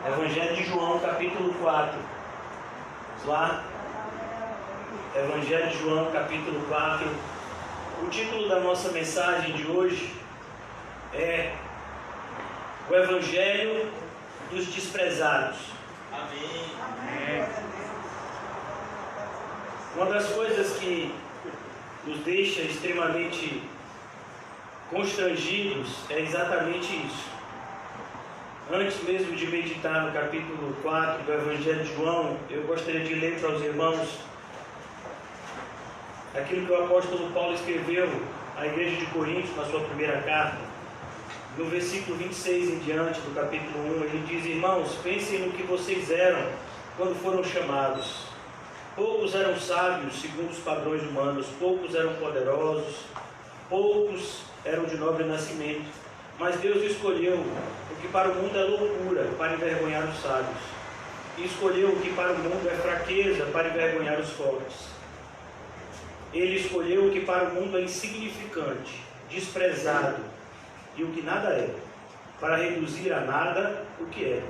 Evangelho de João, capítulo 4. Vamos lá. Evangelho de João, capítulo 4. O título da nossa mensagem de hoje é o Evangelho dos Desprezados. Amém. Amém. Uma das coisas que nos deixa extremamente constrangidos é exatamente isso. Antes mesmo de meditar no capítulo 4 do Evangelho de João, eu gostaria de ler para os irmãos aquilo que o apóstolo Paulo escreveu à igreja de Coríntios na sua primeira carta. No versículo 26 em diante do capítulo 1, ele diz: irmãos, pensem no que vocês eram quando foram chamados. Poucos eram sábios segundo os padrões humanos, poucos eram poderosos, poucos eram de nobre nascimento. Mas Deus escolheu o que para o mundo é loucura, para envergonhar os sábios. E escolheu o que para o mundo é fraqueza, para envergonhar os fortes. Ele escolheu o que para o mundo é insignificante, desprezado, e o que nada é, para reduzir a nada o que é,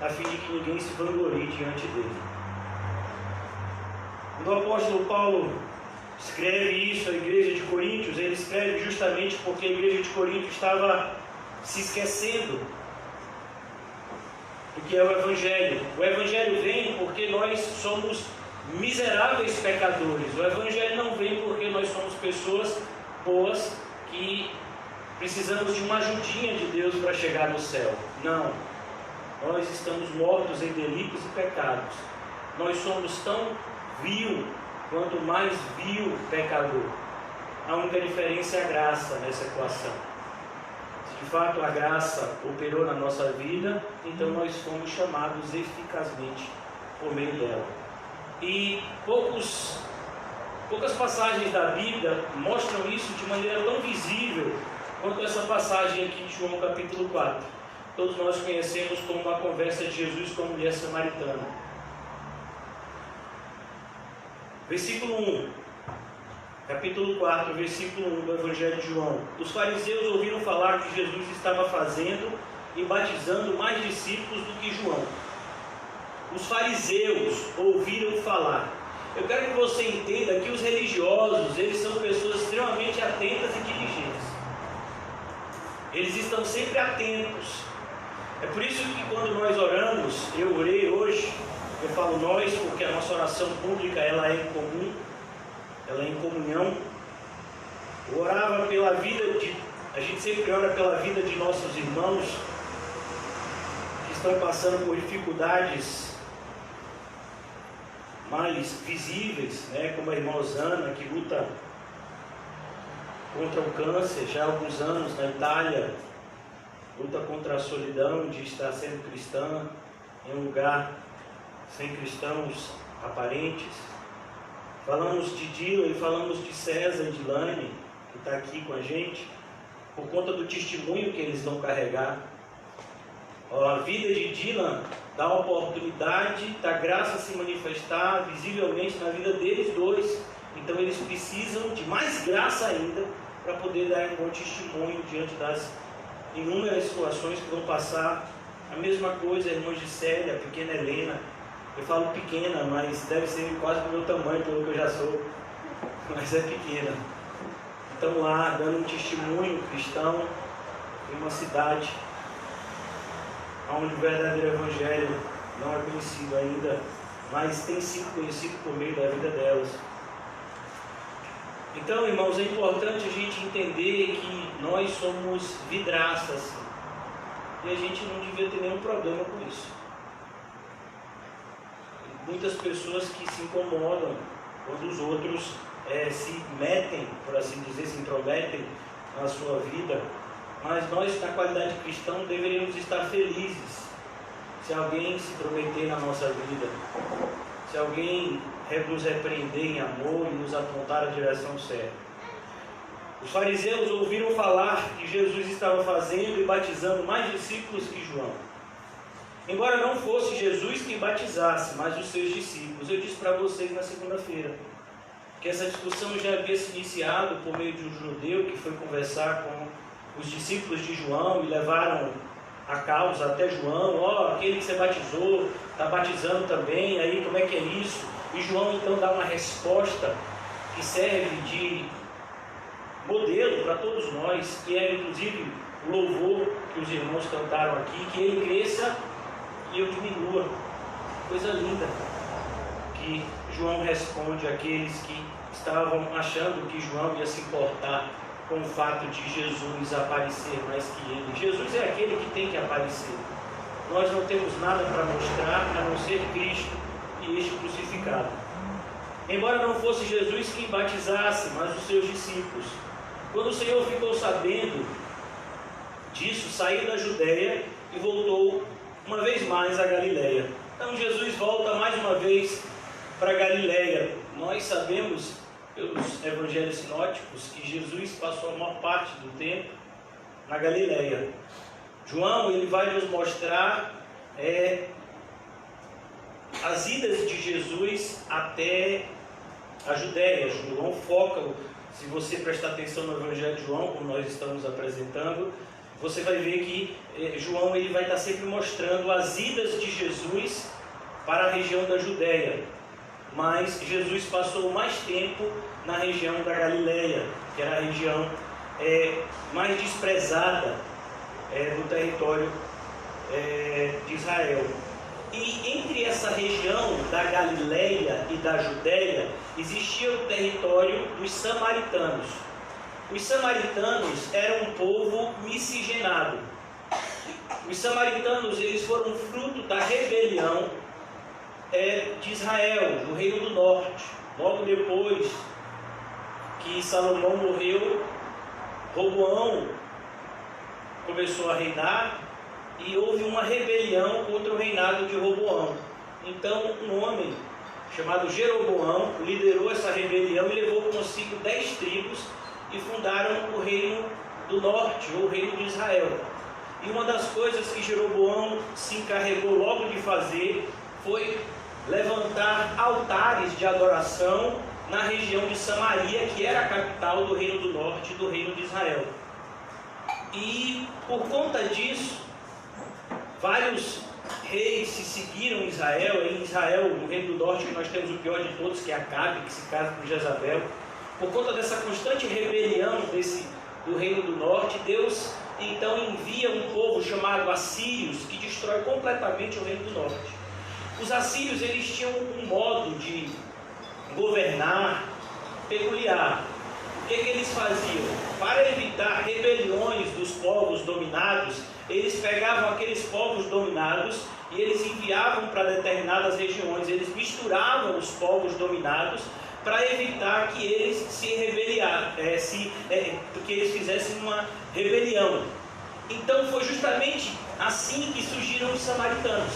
a fim de que ninguém se vanglorie diante dele. Quando o apóstolo Paulo escreve isso à igreja de Coríntios, ele escreve justamente porque a igreja de Coríntios estava se esquecendo do que é o Evangelho. O Evangelho vem porque nós somos miseráveis pecadores. O Evangelho não vem porque nós somos pessoas boas que precisamos de uma ajudinha de Deus para chegar no céu. Não. Nós estamos mortos em delitos e pecados. Nós somos tão vil quanto mais vil pecador. A única diferença é a graça nessa equação. Se de fato a graça operou na nossa vida, então nós fomos chamados eficazmente por meio dela. E poucas passagens da Bíblia mostram isso de maneira tão visível quanto essa passagem aqui de João capítulo 4. Todos nós conhecemos como a conversa de Jesus com a mulher samaritana. Versículo 1, capítulo 4, versículo 1 do Evangelho de João. Os fariseus ouviram falar que Jesus estava fazendo e batizando mais discípulos do que João. Os fariseus ouviram falar. Eu quero que você entenda que os religiosos, eles são pessoas extremamente atentas e diligentes. Eles estão sempre atentos. É por isso que quando nós oramos, eu orei hoje, eu falo nós porque a nossa oração pública ela é em comum, ela é em comunhão. Eu orava pela vida a gente sempre ora pela vida de nossos irmãos que estão passando por dificuldades mais visíveis, né? Como a irmã Osana, que luta contra o câncer já há alguns anos na Itália, luta contra a solidão de estar sendo cristã em um lugar sem cristãos aparentes. Falamos de Dylan e falamos de César e de Lane, que está aqui com a gente, por conta do testemunho que eles vão carregar. A vida de Dylan dá a oportunidade da graça se manifestar visivelmente na vida deles dois. Então eles precisam de mais graça ainda para poder dar um bom testemunho diante das inúmeras situações que vão passar. A mesma coisa a irmã Gisélia, a pequena Helena. Eu falo pequena, mas deve ser quase do meu tamanho, pelo que eu já sou. Mas é pequena. Estão lá dando um testemunho cristão em uma cidade onde o verdadeiro Evangelho não é conhecido ainda, mas tem sido conhecido por meio da vida delas. Então, irmãos, é importante a gente entender que nós somos vidraças e a gente não devia ter nenhum problema com isso. Muitas pessoas que se incomodam quando os outros se metem, por assim dizer, se intrometem na sua vida, mas nós, na qualidade de cristão, deveríamos estar felizes se alguém se intrometer na nossa vida, se alguém nos repreender em amor e nos apontar a direção certa. Os fariseus ouviram falar que Jesus estava fazendo e batizando mais discípulos que João. Embora não fosse Jesus quem batizasse, mas os seus discípulos. Eu disse para vocês na segunda-feira que essa discussão já havia se iniciado por meio de um judeu que foi conversar com os discípulos de João e levaram a causa até João, aquele que você batizou, está batizando também, aí como é que é isso? E João então dá uma resposta que serve de modelo para todos nós, que é inclusive o louvor que os irmãos cantaram aqui, que ele cresça e eu diminua. Coisa linda que João responde àqueles que estavam achando que João ia se importar com o fato de Jesus aparecer mais que ele. Jesus é aquele que tem que aparecer. Nós não temos nada para mostrar a não ser Cristo e este crucificado. Embora não fosse Jesus quem batizasse, mas os seus discípulos. Quando o Senhor ficou sabendo disso, saiu da Judéia e voltou uma vez mais a Galiléia. Então Jesus volta mais uma vez para Galiléia. Nós sabemos pelos evangelhos sinóticos que Jesus passou a maior parte do tempo na Galiléia. João ele vai nos mostrar as idas de Jesus até a Judéia. João foca, se você prestar atenção no evangelho de João, como nós estamos apresentando, você vai ver que João ele vai estar sempre mostrando as idas de Jesus para a região da Judéia. Mas Jesus passou mais tempo na região da Galiléia, que era a região mais desprezada do território de Israel. E entre essa região da Galiléia e da Judéia existia o território dos samaritanos. Os samaritanos eram um povo miscigenado. Os samaritanos eles foram fruto da rebelião de Israel, do Reino do Norte. Logo depois que Salomão morreu, Roboão começou a reinar e houve uma rebelião contra o reinado de Roboão. Então um homem chamado Jeroboão liderou essa rebelião e levou consigo 10 tribos e fundaram o Reino do Norte, ou o Reino de Israel. E uma das coisas que Jeroboão se encarregou logo de fazer foi levantar altares de adoração na região de Samaria, que era a capital do Reino do Norte e do Reino de Israel. E por conta disso, vários reis se seguiram em Israel. Em Israel, no Reino do Norte, nós temos o pior de todos, que é Acabe, que se casa com Jezabel. Por conta dessa constante rebelião do Reino do Norte, Deus então envia um povo chamado assírios, que destrói completamente o Reino do Norte. Os assírios eles tinham um modo de governar peculiar. O que eles faziam? Para evitar rebeliões dos povos dominados, eles pegavam aqueles povos dominados e eles enviavam para determinadas regiões. Eles misturavam os povos dominados para evitar que eles se rebelassem, que eles fizessem uma rebelião. Então foi justamente assim que surgiram os samaritanos.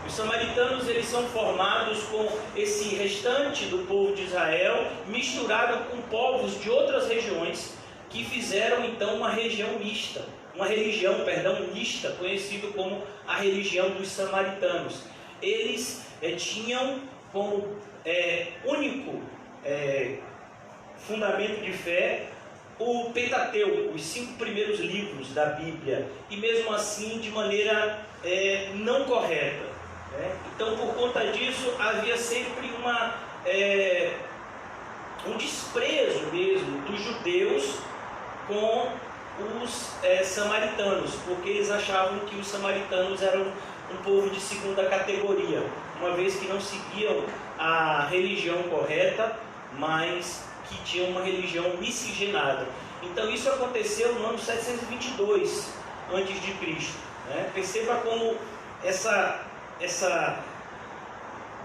Os samaritanos eles são formados com esse restante do povo de Israel misturado com povos de outras regiões que fizeram então uma religião mista, conhecido como a religião dos samaritanos. Eles tinham como único fundamento de fé o Pentateuco, os 5 primeiros livros da Bíblia, e mesmo assim de maneira não correta. Então, por conta disso, havia sempre um desprezo mesmo dos judeus com os samaritanos, porque eles achavam que os samaritanos eram um povo de segunda categoria, uma vez que não seguiam a religião correta, mas que tinham uma religião miscigenada. Então isso aconteceu no ano 722 a.C. Perceba como essa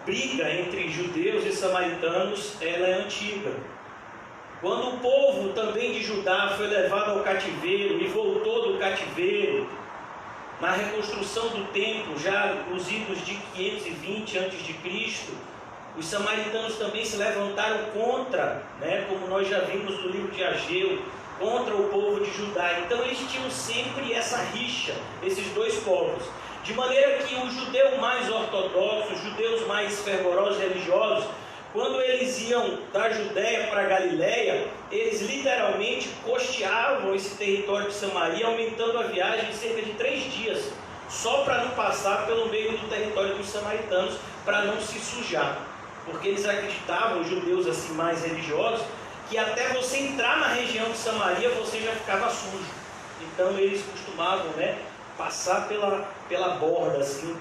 briga entre judeus e samaritanos ela é antiga. Quando o povo também de Judá foi levado ao cativeiro e voltou do cativeiro, na reconstrução do templo, já nos idos de 520 a.C., os samaritanos também se levantaram contra, como nós já vimos no livro de Ageu, contra o povo de Judá. Então eles tinham sempre essa rixa, esses dois povos. De maneira que o judeu mais ortodoxo, os judeus mais fervorosos e religiosos, Quando eles iam da Judéia para a Galiléia, eles literalmente costeavam esse território de Samaria, aumentando a viagem em cerca de 3 dias, só para não passar pelo meio do território dos samaritanos, para não se sujar. Porque eles acreditavam, os judeus assim mais religiosos, que até você entrar na região de Samaria, você já ficava sujo. Então eles costumavam, passar pela borda assim,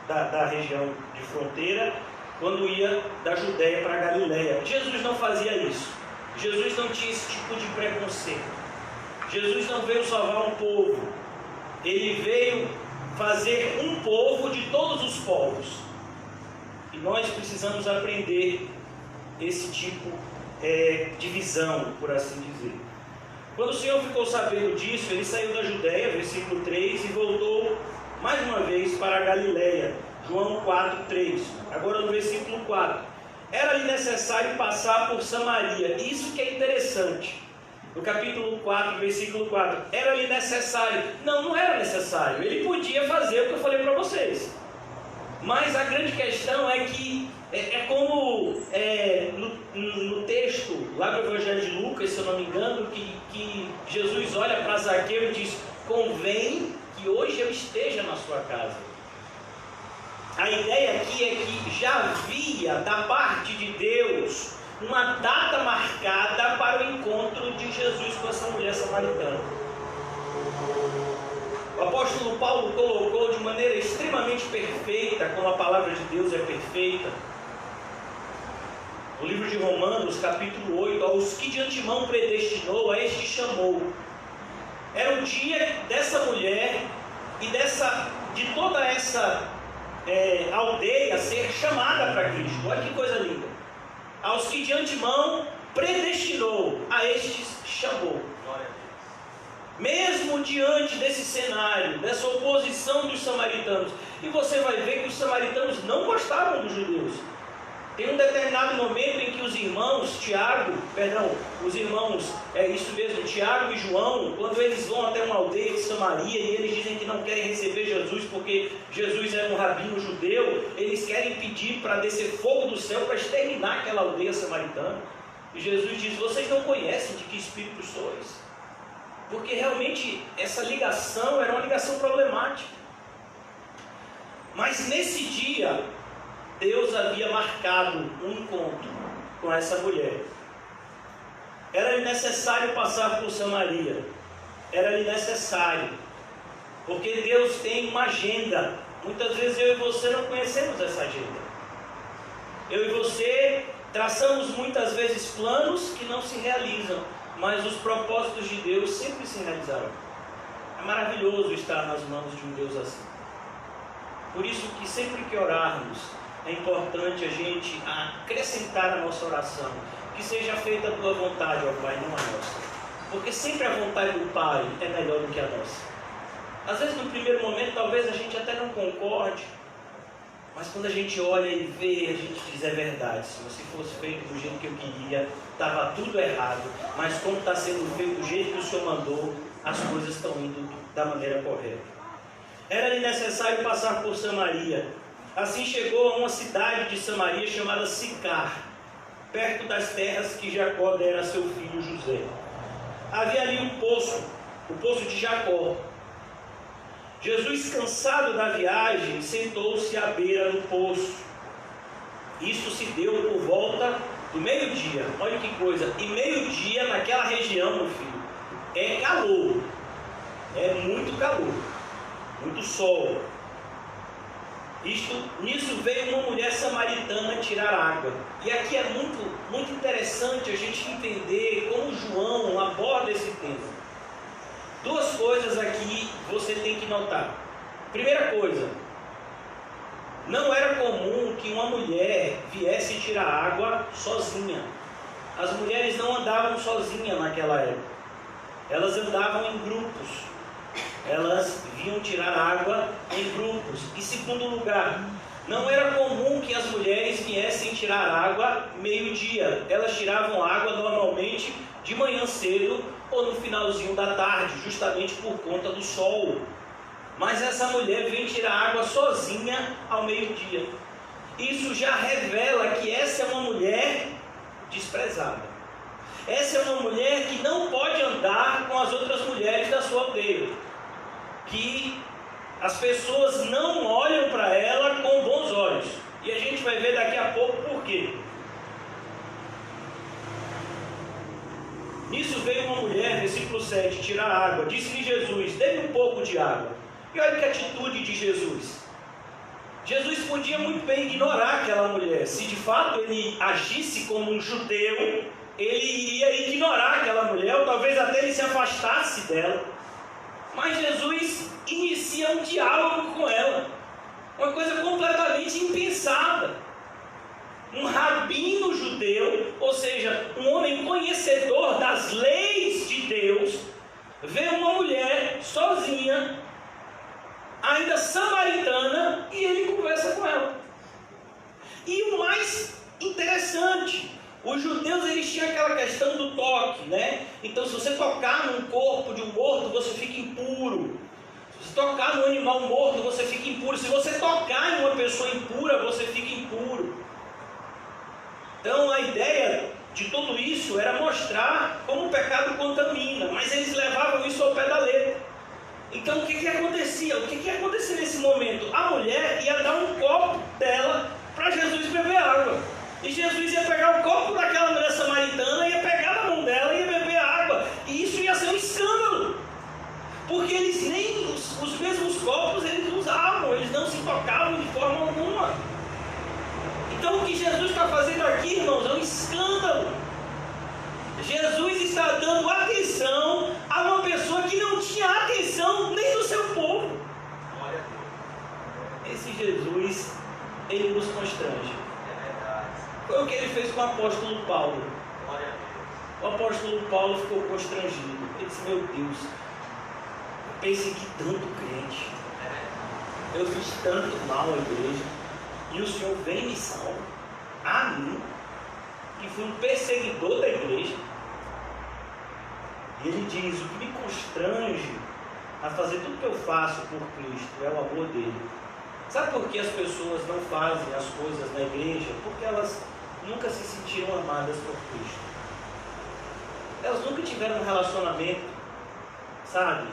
da região de fronteira, quando ia da Judéia para a Galiléia. Jesus não fazia isso. Jesus não tinha esse tipo de preconceito. Jesus não veio salvar um povo. Ele veio fazer um povo de todos os povos. E nós precisamos aprender esse tipo de visão, por assim dizer. Quando o Senhor ficou sabendo disso, ele saiu da Judéia, versículo 3, e voltou mais uma vez para a Galiléia. João 4:3. Agora no versículo 4. Era-lhe necessário passar por Samaria. Isso que é interessante. No capítulo 4, versículo 4. Era-lhe necessário. Não era necessário. Ele podia fazer o que eu falei para vocês. Mas a grande questão é que como no texto, lá no Evangelho de Lucas, se eu não me engano, que Jesus olha para Zaqueu e diz: convém que hoje eu esteja na sua casa. A ideia aqui é que já havia da parte de Deus uma data marcada para o encontro de Jesus com essa mulher samaritana. O apóstolo Paulo colocou de maneira extremamente perfeita, como a palavra de Deus é perfeita, no livro de Romanos, capítulo 8, aos que de antemão predestinou, a este chamou. Era o dia dessa mulher e de toda essa aldeia ser chamada para Cristo. Olha que coisa linda. Aos que de antemão predestinou, a estes chamou. Mesmo diante desse cenário, dessa oposição dos samaritanos, e você vai ver que os samaritanos não gostavam dos judeus. Tem um determinado momento em que os irmãos Tiago e João, quando eles vão até uma aldeia de Samaria e eles dizem que não querem receber Jesus porque Jesus era um rabino judeu, eles querem pedir para descer fogo do céu para exterminar aquela aldeia samaritana. E Jesus diz: vocês não conhecem de que espírito sois. Porque realmente essa ligação era uma ligação problemática. Mas nesse dia, Deus havia marcado um encontro com essa mulher. Era-lhe necessário passar por Samaria. Era-lhe necessário. Porque Deus tem uma agenda. Muitas vezes eu e você não conhecemos essa agenda. Eu e você traçamos muitas vezes planos que não se realizam, mas os propósitos de Deus sempre se realizarão. É maravilhoso estar nas mãos de um Deus assim. Por isso que sempre que orarmos, é importante a gente acrescentar a nossa oração, que seja feita a tua vontade, ó Pai, não a nossa. Porque sempre a vontade do Pai é melhor do que a nossa. Às vezes no primeiro momento talvez a gente até não concorde, mas quando a gente olha e vê, a gente diz: é verdade, se você fosse feito do jeito que eu queria, estava tudo errado, mas como está sendo feito do jeito que o Senhor mandou, as coisas estão indo da maneira correta. Era-lhe necessário passar por Samaria. Assim chegou a uma cidade de Samaria chamada Sicar, perto das terras que Jacó dera a seu filho José. Havia ali um poço, o poço de Jacó. Jesus, cansado da viagem, sentou-se à beira do poço. Isso se deu por volta do meio-dia. Olha que coisa. E meio-dia naquela região, meu filho, é calor. É muito calor. Muito sol. Nisso veio uma mulher samaritana tirar água. E aqui é muito interessante a gente entender como João aborda esse tema. Duas coisas aqui você tem que notar. Primeira coisa, não era comum que uma mulher viesse tirar água sozinha. As mulheres não andavam sozinhas naquela época. Elas andavam em grupos. Elas vinham tirar água em grupos. E segundo lugar, não era comum que as mulheres viessem tirar água meio-dia. Elas tiravam água normalmente de manhã cedo ou no finalzinho da tarde, justamente por conta do sol. Mas essa mulher vem tirar água sozinha ao meio-dia. isso já revela que essa é uma mulher desprezada. Essa é uma mulher que não pode andar com as outras mulheres da sua aldeia, que as pessoas não olham para ela com bons olhos. E a gente vai ver daqui a pouco por quê. Nisso veio uma mulher, versículo 7, tirar água. Disse-lhe Jesus: dê-me um pouco de água. E olha que atitude de Jesus. Jesus podia muito bem ignorar aquela mulher. Se de fato ele agisse como um judeu, ele iria ignorar aquela mulher, ou talvez até ele se afastasse dela. Mas Jesus inicia um diálogo com ela, uma coisa completamente impensada. Um rabino judeu, ou seja, um homem conhecedor das leis de Deus, vê uma mulher sozinha, ainda samaritana, e ele conversa com ela. E o mais interessante, os judeus eles tinham aquela questão do toque, né? Então, se você tocar num corpo de um morto, você fica impuro. Se você tocar num animal morto, você fica impuro. Se você tocar em uma pessoa impura, você fica impuro. Então, a ideia de tudo isso era mostrar como o pecado contamina, mas eles levavam isso ao pé da letra. Então, o que acontecia? O que ia acontecer nesse momento? A mulher ia dar um copo dela para Jesus beber água. E Jesus ia pegar o copo daquela mulher samaritana, ia pegar na mão dela e ia beber água. E isso ia ser um escândalo. Porque eles nem os mesmos copos eles usavam, eles não se tocavam de forma alguma. Então o que Jesus está fazendo aqui, irmãos, é um escândalo. Jesus está dando atenção a uma pessoa que não tinha atenção nem do seu povo. Esse Jesus, ele nos constrange. Foi o que ele fez com o apóstolo Paulo. O apóstolo Paulo ficou constrangido. Ele disse: meu Deus, eu persegui tanto crente, eu fiz tanto mal à igreja, e o Senhor vem e me salva, a mim, que fui um perseguidor da igreja. E ele diz: o que me constrange a fazer tudo que eu faço por Cristo é o amor dele. Sabe por que as pessoas não fazem as coisas na igreja? Porque elas nunca se sentiram amadas por Cristo. Elas nunca tiveram um relacionamento, sabe,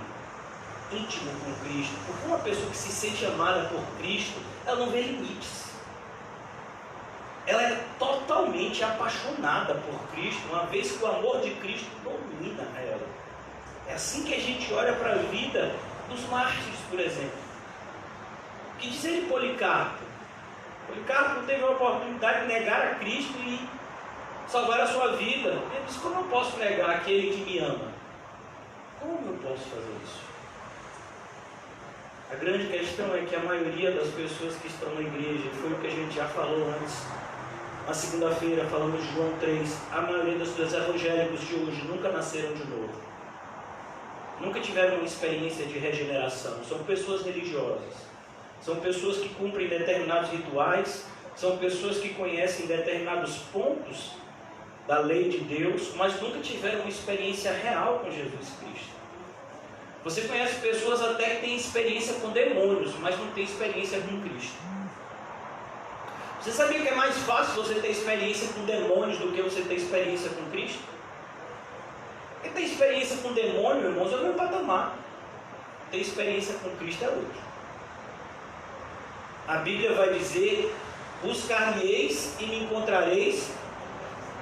íntimo com Cristo. Porque uma pessoa que se sente amada por Cristo, ela não vê limites. Ela é totalmente apaixonada por Cristo, uma vez que o amor de Cristo domina ela. É assim que a gente olha para a vida dos mártires, por exemplo. O que diz ele Policarpo? Policarpo teve a oportunidade de negar a Cristo e salvar a sua vida. Ele disse: como eu posso negar aquele que me ama? Como eu posso fazer isso? A grande questão é que a maioria das pessoas que estão na igreja, foi o que a gente já falou antes, na segunda-feira, falamos de João 3, a maioria dos evangélicos de hoje nunca nasceram de novo. Nunca tiveram uma experiência de regeneração. São pessoas religiosas. São pessoas que cumprem determinados rituais, são pessoas que conhecem determinados pontos da lei de Deus, mas nunca tiveram uma experiência real com Jesus Cristo. Você conhece pessoas até que têm experiência com demônios, mas não tem experiência com Cristo. Você sabia que é mais fácil você ter experiência com demônios do que você ter experiência com Cristo? Quem tem experiência com demônio, irmãos, é o meu patamar. Ter experiência com Cristo é outro. A Bíblia vai dizer: buscar-me-eis e me encontrareis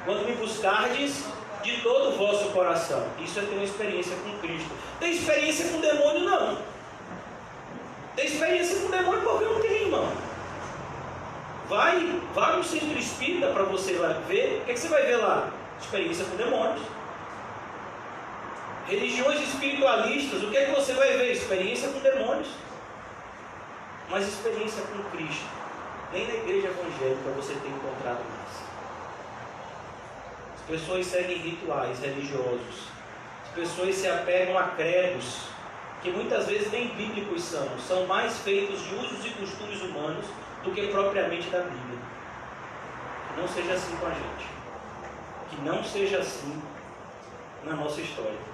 quando me buscardes de todo o vosso coração. Isso é ter uma experiência com Cristo. Tem experiência com demônio? Não. Tem experiência com demônio porque não tem, irmão. Vai no centro espírita para você ver. O que você vai ver lá? Experiência com demônios. Religiões espiritualistas, o que você vai ver? Experiência com demônios. Mas experiência com Cristo, nem na igreja evangélica você tem encontrado mais. As pessoas seguem rituais religiosos. As pessoas se apegam a credos que muitas vezes nem bíblicos são mais feitos de usos e costumes humanos do que propriamente da Bíblia. Que não seja assim com a gente. Que não seja assim na nossa história.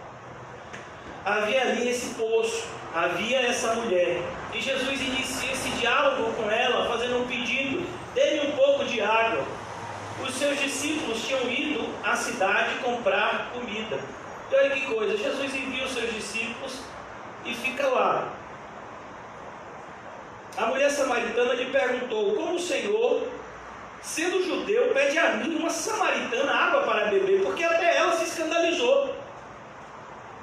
havia ali esse poço, havia essa mulher. E Jesus inicia esse diálogo com ela, fazendo um pedido: dê-me um pouco de água. Os seus discípulos tinham ido à cidade comprar comida. E olha que coisa, Jesus envia os seus discípulos e fica lá. A mulher samaritana lhe perguntou: como o Senhor, sendo judeu, pede a mim, uma samaritana, água para beber? Porque até ela se escandalizou.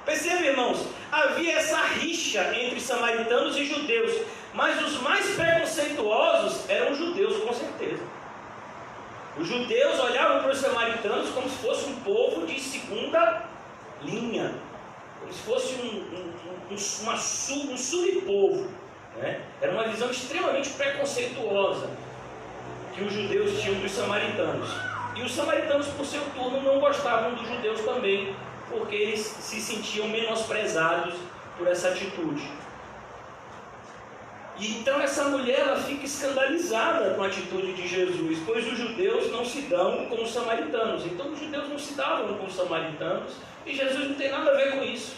Percebe, irmãos? Havia essa rixa entre samaritanos e judeus, mas os mais preconceituosos eram os judeus, com certeza. Os judeus olhavam para os samaritanos como se fosse um povo de segunda linha, como se fosse um subpovo, né? Era uma visão extremamente preconceituosa que os judeus tinham dos samaritanos. E os samaritanos, por seu turno, não gostavam dos judeus também, porque eles se sentiam menosprezados por essa atitude. E então essa mulher, ela fica escandalizada com a atitude de Jesus, pois os judeus não se dão com os samaritanos. Então os judeus não se davam com os samaritanos, e Jesus não tem nada a ver com isso.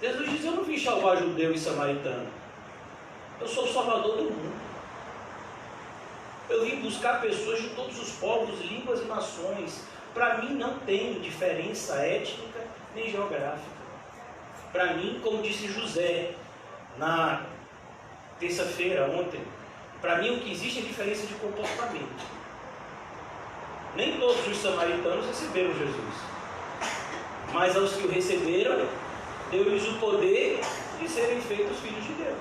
Jesus diz: eu não vim salvar judeu e samaritano, eu sou o salvador do mundo. Eu vim buscar pessoas de todos os povos, línguas e nações. Para mim não tem diferença étnica nem geográfica. Para mim, como disse José na terça-feira, ontem, para mim o que existe é diferença de comportamento. Nem todos os samaritanos receberam Jesus, mas aos que o receberam, deu-lhes o poder de serem feitos filhos de Deus.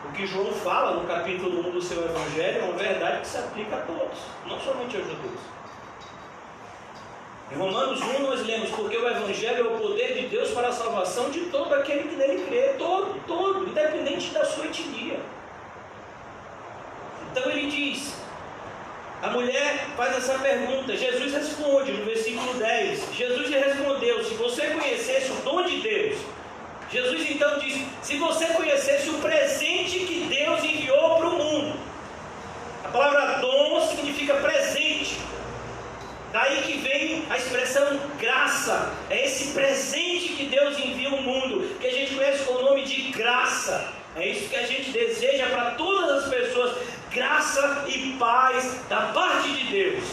O que João fala no capítulo 1 do seu Evangelho é uma verdade que se aplica a todos, não somente aos judeus. Em Romanos 1 nós lemos: porque o Evangelho é o poder de Deus para a salvação de todo aquele que nele crê, todo, independente da sua etnia. Então ele diz, a mulher faz essa pergunta, Jesus responde no versículo 10, Jesus lhe respondeu: se você conhecesse o dom de Deus. Jesus então diz: se você conhecesse o presente que Deus enviou para o mundo. A palavra dom significa presente. Daí que vem a expressão graça. É esse presente que Deus envia ao mundo, que a gente conhece com o nome de graça. É isso que a gente deseja para todas as pessoas: graça e paz da parte de Deus.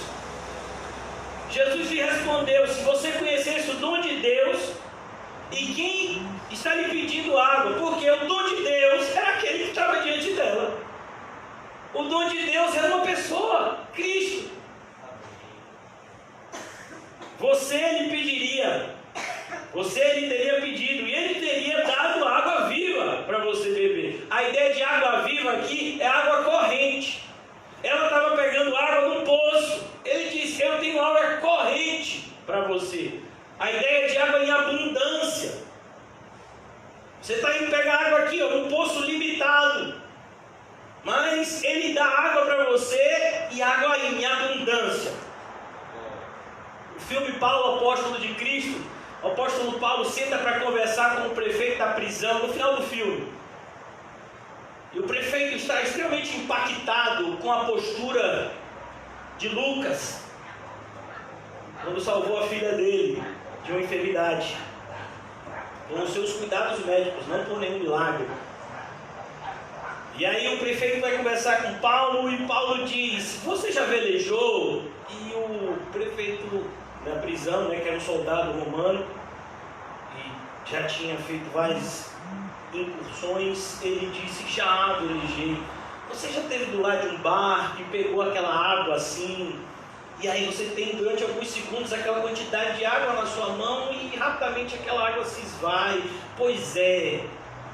Jesus lhe respondeu: se você conhecesse o dom de Deus, e quem está lhe pedindo água, porque o dom de Deus era aquele que estava diante dela. O dom de Deus era uma pessoa, Cristo. Você lhe pediria, você lhe teria pedido, e ele teria dado água viva para você beber. A ideia de água viva aqui é água corrente. Ela estava pegando água no poço. Ele disse: eu tenho água corrente para você. A ideia de água em abundância. Você está indo pegar água aqui, num poço limitado, mas ele dá água para você, e água em abundância. O filme Paulo, Apóstolo de Cristo, o apóstolo Paulo senta para conversar com o prefeito da prisão no final do filme. E o prefeito está extremamente impactado com a postura de Lucas, quando salvou a filha dele de uma enfermidade, com os seus cuidados médicos, não por nenhum milagre. E aí o prefeito vai conversar com Paulo, e Paulo diz: você já velejou? E o prefeito da prisão, que era um soldado romano, e já tinha feito várias incursões, ele disse: já velejei. Você já esteve do lado de um barco e pegou aquela água assim, e aí você tem durante alguns segundos aquela quantidade de água na sua mão, e rapidamente aquela água se esvai? Pois é,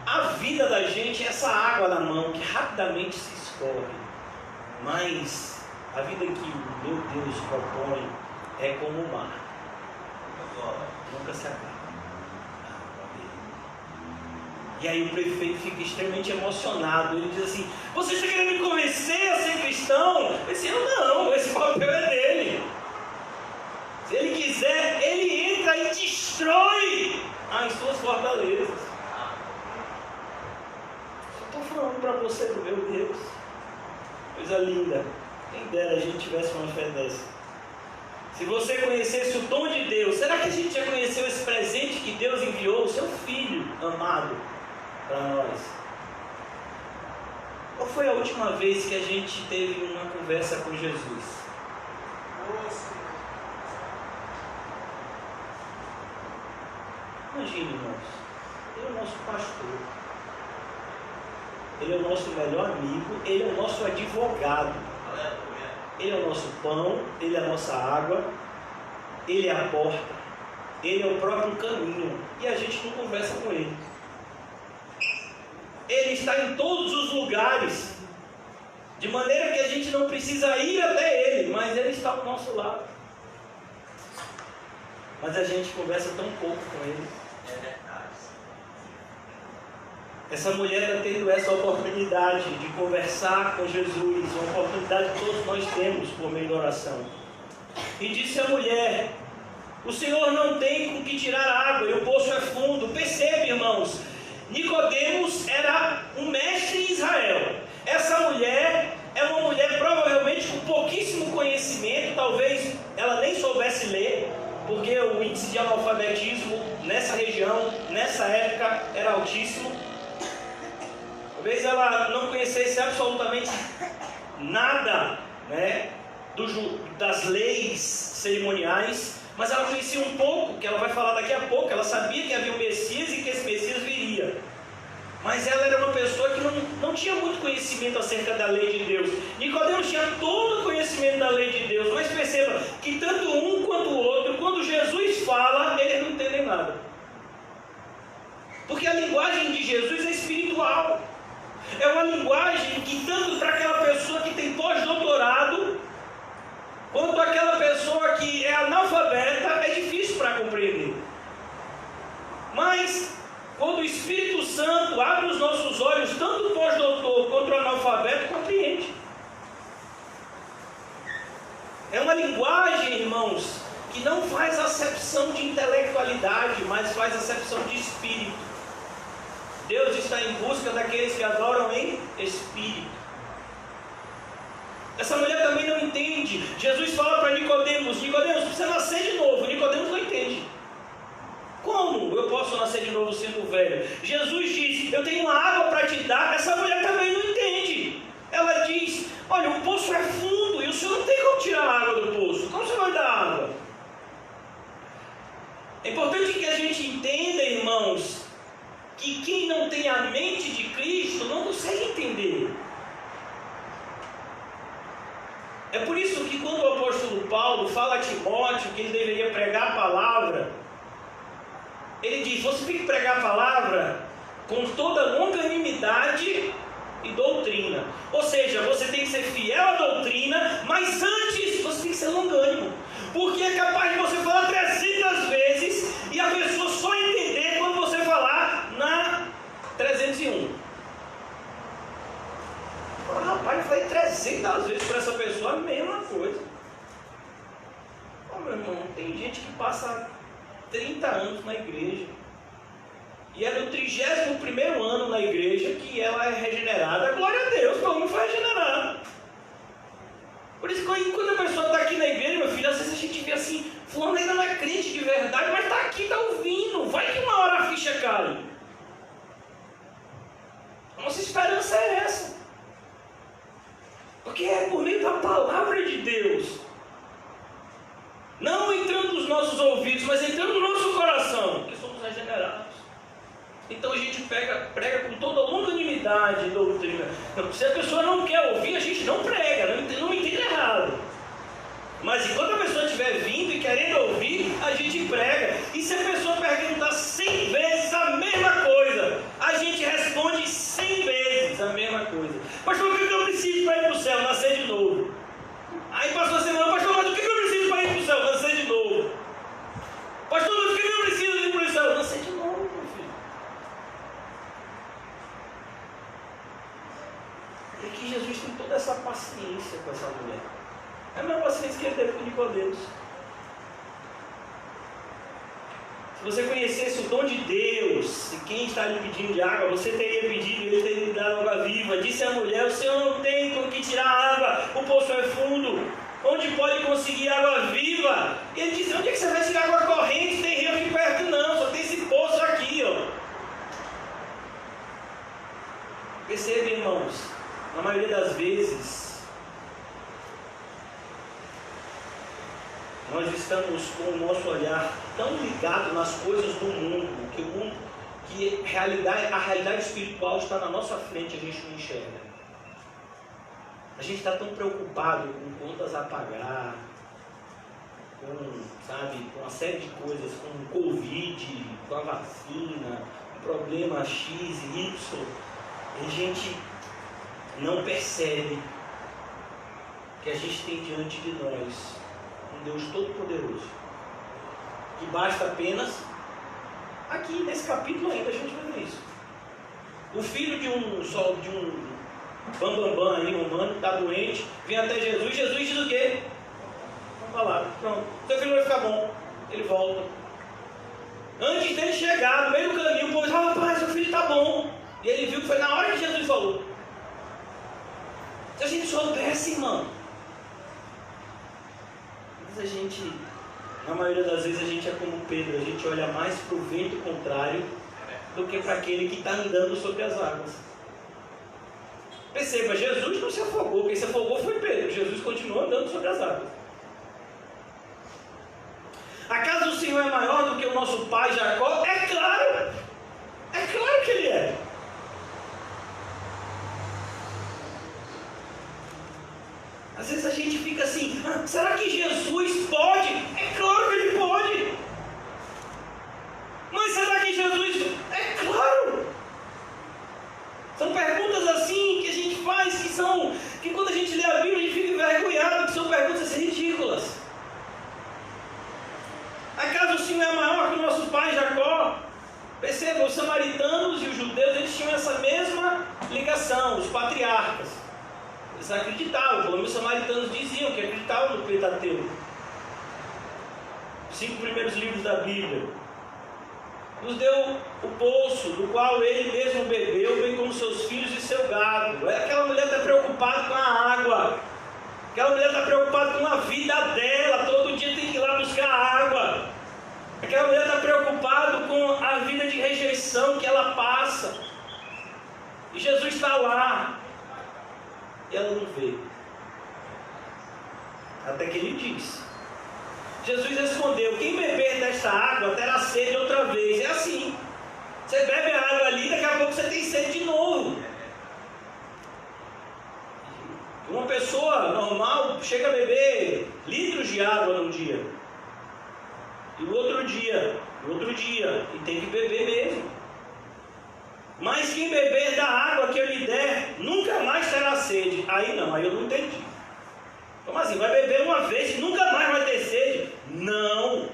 a vida da gente é essa água na mão que rapidamente se escorre. Mas a vida que o meu Deus propõe é como o mar, nunca se acaba. E aí o prefeito fica extremamente emocionado. Ele diz assim: você está querendo me convencer a ser cristão? Eu disse: não, esse papel é dele. Se ele quiser, ele entra e destrói as suas fortalezas. Estou falando para você do meu Deus. Coisa linda. Quem dera a gente tivesse uma fé dessa. Se você conhecesse o dom de Deus, será que a gente já conheceu esse presente que Deus enviou, o seu Filho amado, para nós? Qual foi a última vez que a gente teve uma conversa com Jesus? Imagine, irmãos, Ele é o nosso pastor, Ele é o nosso melhor amigo, Ele é o nosso advogado, Ele é o nosso pão, Ele é a nossa água, Ele é a porta, Ele é o próprio caminho, e a gente não conversa com Ele. Ele está em todos os lugares, de maneira que a gente não precisa ir até Ele, mas Ele está ao nosso lado. Mas a gente conversa tão pouco com Ele. É verdade. Essa mulher está tendo essa oportunidade de conversar com Jesus, uma oportunidade que todos nós temos por meio da oração. E disse a mulher: o Senhor não tem com que tirar água, e o poço é fundo. Percebe, irmãos, Nicodemos era um mestre em Israel. Essa mulher é uma mulher provavelmente com pouquíssimo conhecimento, talvez ela nem soubesse ler, porque o índice de analfabetismo nessa região, nessa época, era altíssimo. Talvez ela não conhecesse absolutamente nada, né, das leis cerimoniais, mas ela conhecia um pouco, que ela vai falar daqui a pouco. Ela sabia que havia um Messias e que esse Messias viria. Mas ela era uma pessoa que não tinha muito conhecimento acerca da lei de Deus. Nicodemos tinha todo o conhecimento da lei de Deus, mas perceba que tanto um quanto o outro, quando Jesus fala, eles não entendem nada. Porque a linguagem de Jesus é espiritual. É uma linguagem que tanto para aquela pessoa que tem pós-doutorado, quanto aquela pessoa que é analfabeta, é difícil para compreender. Mas quando o Espírito Santo abre os nossos olhos, tanto o pós-doutor quanto o analfabeto compreende. É uma linguagem, irmãos, que não faz acepção de intelectualidade, mas faz acepção de espírito. Deus está em busca daqueles que adoram em espírito. Essa mulher também não entende. Jesus fala para Nicodemos: Nicodemos, precisa nascer de novo. Nicodemos não entende. Como eu posso nascer de novo sendo velho? Jesus diz: eu tenho uma água para te dar. Essa mulher também não entende. Ela diz: olha, o poço é fundo e o Senhor não tem como tirar a água do poço. Como você vai dar água? É importante que a gente entenda, irmãos, que quem não tem a mente de Cristo não consegue entender. É por isso que quando o apóstolo Paulo fala a Timóteo que ele deveria pregar a palavra, ele diz: você tem que pregar a palavra com toda longanimidade e doutrina. Ou seja, você tem que ser fiel à doutrina, mas antes você tem que ser longânimo. Porque é capaz de você falar 300 vezes e a pessoa só entender quando você falar na 301. Rapaz, eu falei 300 vezes para essa pessoa a mesma coisa. Meu irmão, tem gente que passa 30 anos na igreja e é no 31º ano na igreja que ela é regenerada. Glória a Deus, todo mundo foi regenerado. Por isso que quando a pessoa está aqui na igreja, meu filho, às vezes a gente vê assim: fulano ainda não é crente de verdade, mas está aqui, está ouvindo. Vai que uma hora a ficha cai. A nossa esperança é essa. Porque é por meio da palavra de Deus, não entrando nos nossos ouvidos, mas entrando no nosso coração, que somos regenerados. Então a gente prega com toda longanimidade e doutrina. Se a pessoa não quer ouvir, a gente não prega, não entende errado. Mas enquanto a pessoa estiver vindo e querendo ouvir, a gente prega. E se a pessoa perguntar 100 vezes a mesma coisa, a gente responde 100 vezes a mesma coisa. Pastor, o que eu preciso para ir para o céu? Nascer de novo. Aí passou a semana: pastor, mas o que eu preciso para ir para o céu? Nascer de novo. Pastor, mas o que eu preciso ir para o céu? Nascer de novo, meu filho. E aqui Jesus tem toda essa paciência com essa mulher. É a mesma paciência que ele teve com Nicodemos. Se você conhecesse o dom de Deus, e quem está lhe pedindo de água, você teria pedido e ele teria lhe dado água viva. Disse a mulher: o Senhor não tem com que tirar água, o poço é fundo. onde pode conseguir água viva. E ele diz: onde é que você vai tirar água corrente? Tem rio aqui perto? Não, só tem esse poço aqui, ó. Percebe, irmãos, na maioria das vezes nós estamos com o nosso olhar tão ligado nas coisas do mundo, que a realidade espiritual está na nossa frente, a gente não enxerga. A gente está tão preocupado com contas a pagar, com uma série de coisas, com o Covid, com a vacina, com problema X e Y, e a gente não percebe que a gente tem diante de nós um Deus Todo-Poderoso, que basta apenas, aqui nesse capítulo ainda a gente vai ver isso. O filho de um bambambam aí, romano, está doente, vem até Jesus diz o quê? Uma palavra, pronto, seu filho vai ficar bom, ele volta. Antes dele chegar, no meio do caminho, o povo diz: rapaz, seu filho está bom. E ele viu que foi na hora que Jesus falou. Se a gente soubesse, irmão. Mas a gente, na maioria das vezes, a gente é como Pedro, a gente olha mais para o vento contrário do que para aquele que está andando sobre as águas. Perceba, Jesus não se afogou, quem se afogou foi Pedro, Jesus continuou andando sobre as águas. Acaso o Senhor é maior do que o nosso pai Jacó? É claro que ele é. Às vezes a gente fica assim: será que Jesus pode? É claro que ele pode. Mas será que Jesus... É claro. São perguntas assim que a gente faz, que quando a gente lê a Bíblia a gente fica envergonhado, que são perguntas ridículas. Acaso o Senhor é maior que o nosso pai Jacó? Perceba, os samaritanos e os judeus, eles tinham essa mesma ligação, os patriarcas. Eles acreditavam, como os samaritanos diziam que acreditavam no Pentateuco. Os 5 primeiros livros da Bíblia. Nos deu o poço, do qual ele mesmo bebeu, bem como seus filhos e seu gado. Aquela mulher está preocupada com a água. Aquela mulher está preocupada com a vida dela. Todo dia tem que ir lá buscar água. Aquela mulher está preocupada com a vida de rejeição que ela passa. E Jesus está lá. E ela não vê. Até que ele diz. Jesus respondeu: quem beber desta água terá sede outra vez. É assim. Você bebe a água ali, daqui a pouco você tem sede de novo. Uma pessoa normal chega a beber litros de água num dia. E no outro dia, e tem que beber mesmo. Mas quem beber da água que eu lhe der, nunca mais terá sede. Aí não, aí eu não entendi. Como assim? Vai beber uma vez e nunca mais vai ter sede? Não.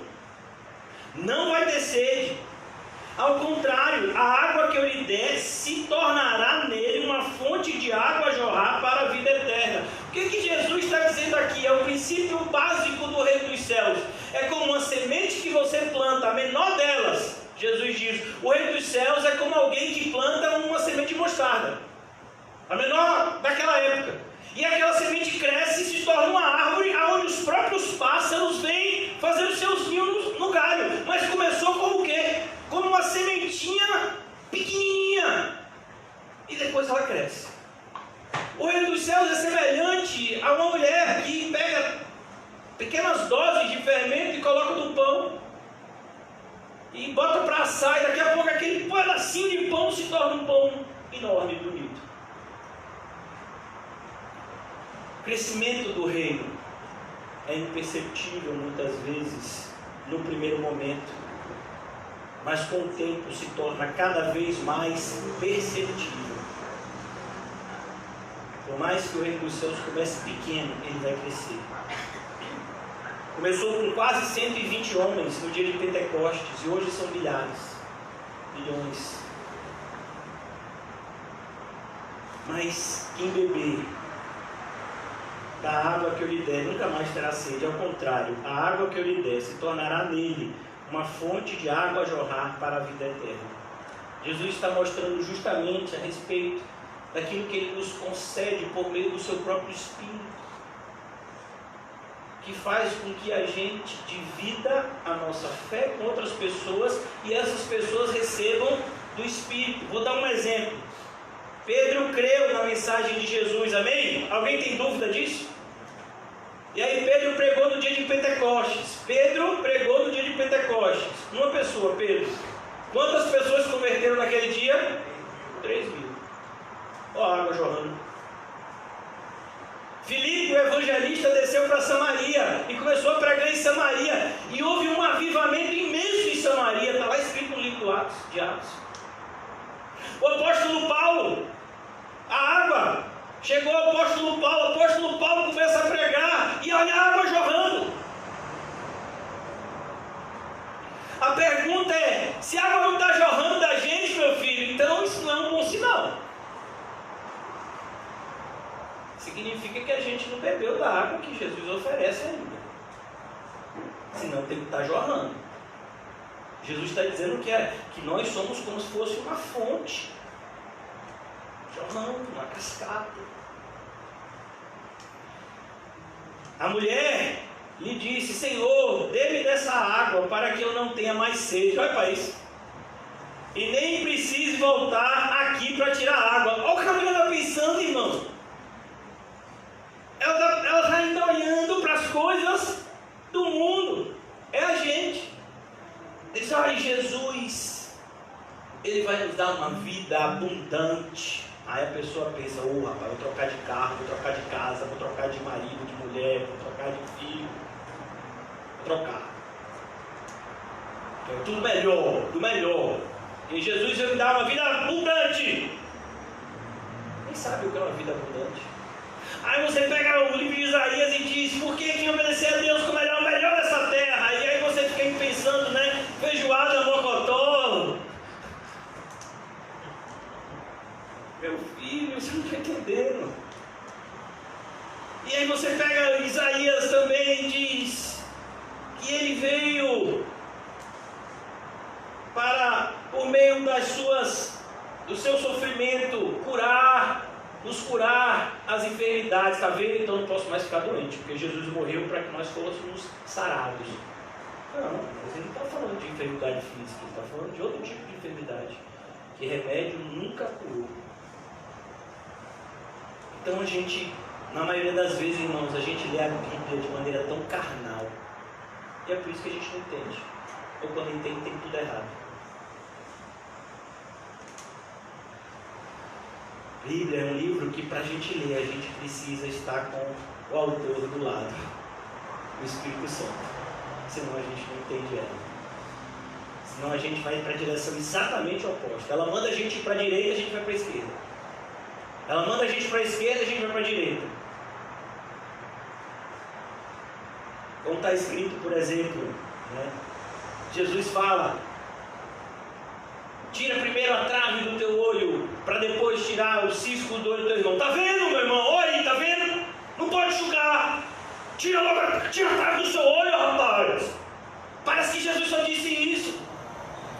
Não vai ter sede. Ao contrário, a água que eu lhe der se tornará nele uma fonte de água a jorrar para a vida eterna. O que Jesus está dizendo aqui? É o princípio básico do reino dos céus. É como uma semente que você planta, a menor delas. Jesus diz: o reino dos céus é como alguém que planta uma semente de mostarda, a menor daquela época. E aquela semente cresce e se torna uma árvore onde os próprios pássaros vêm fazer os seus ninhos no galho. Mas começou como o quê? Como uma sementinha pequenininha. E depois ela cresce. O reino dos céus é semelhante a uma mulher que pega pequenas doses de fermento e coloca no pão. E bota para assar, e daqui a pouco aquele pedacinho de pão se torna um pão enorme e bonito. O crescimento do reino é imperceptível muitas vezes no primeiro momento, mas com o tempo se torna cada vez mais perceptível. Por mais que o reino dos céus comece pequeno, ele vai crescer. Começou com quase 120 homens no dia de Pentecostes, e hoje são milhares, milhões. Mas quem beber da água que eu lhe der nunca mais terá sede. Ao contrário, a água que eu lhe der se tornará nele uma fonte de água a jorrar para a vida eterna. Jesus está mostrando justamente a respeito daquilo que ele nos concede por meio do seu próprio Espírito. que faz com que a gente divida a nossa fé com outras pessoas e essas pessoas recebam do Espírito. Vou dar um exemplo. Pedro creu na mensagem de Jesus, amém? Alguém tem dúvida disso? E aí Pedro pregou no dia de Pentecostes. Uma pessoa, Pedro. Quantas pessoas se converteram naquele dia? 3.000. Ó a água jorrando. Filipe, o evangelista, desceu para Samaria e começou a pregar em Samaria. E houve um avivamento imenso em Samaria. Está lá escrito no livro de Atos. O apóstolo Paulo, a água, chegou ao apóstolo Paulo começa a pregar e olha a água jorrando. A pergunta é, se a água não está jorrando da gente, meu filho, então isso não é um bom sinal. Significa que a gente não bebeu da água que Jesus oferece ainda. Senão tem que estar jorrando. Jesus está dizendo que nós somos como se fosse uma fonte. Jorrando, uma cascata. A mulher lhe disse, Senhor, dê-me dessa água para que eu não tenha mais sede. Olha para isso. E nem precise voltar aqui para tirar água. Olha o que a mulher está pensando, irmão. Ela está ainda olhando para as coisas do mundo. É a gente. Diz, olha, Jesus, Ele vai nos dar uma vida abundante. Aí a pessoa pensa, rapaz, vou trocar de carro, vou trocar de casa, vou trocar de marido, de mulher, vou trocar de filho. Vou trocar. É tudo melhor, do melhor. E Jesus vai me dar uma vida abundante. Quem sabe o que é uma vida abundante? Aí você pega o livro de Isaías e diz, por que obedecer a Deus como é o melhor dessa terra? E aí você fica pensando, né? Feijoada, mocotó. Meu filho, você não está entendendo. E aí você pega Isaías também e diz que ele veio para, por meio do seu sofrimento, nos curar as enfermidades. Está vendo? Então não posso mais ficar doente, porque Jesus morreu para que nós fôssemos sarados. Não, mas ele não está falando de enfermidade física, ele está falando de outro tipo de enfermidade, que remédio nunca curou. Então a gente, na maioria das vezes, irmãos, a gente lê a Bíblia de maneira tão carnal. E é por isso que a gente não entende. Ou quando entende, tem tudo errado. A Bíblia é um livro que, para a gente ler, a gente precisa estar com o autor do lado, o Espírito Santo. Senão a gente não entende ela. Senão a gente vai para a direção exatamente oposta. Ela manda a gente ir para a direita, a gente vai para a esquerda. Ela manda a gente para a esquerda, a gente vai para a direita. Como está escrito, por exemplo, né? Jesus fala, tira primeiro a trave do teu olho, para depois tirar o cisco do olho do teu irmão. Está vendo, meu irmão? Olha, está vendo? Não pode julgar. Tira a trave do seu olho, rapaz. Parece que Jesus só disse isso.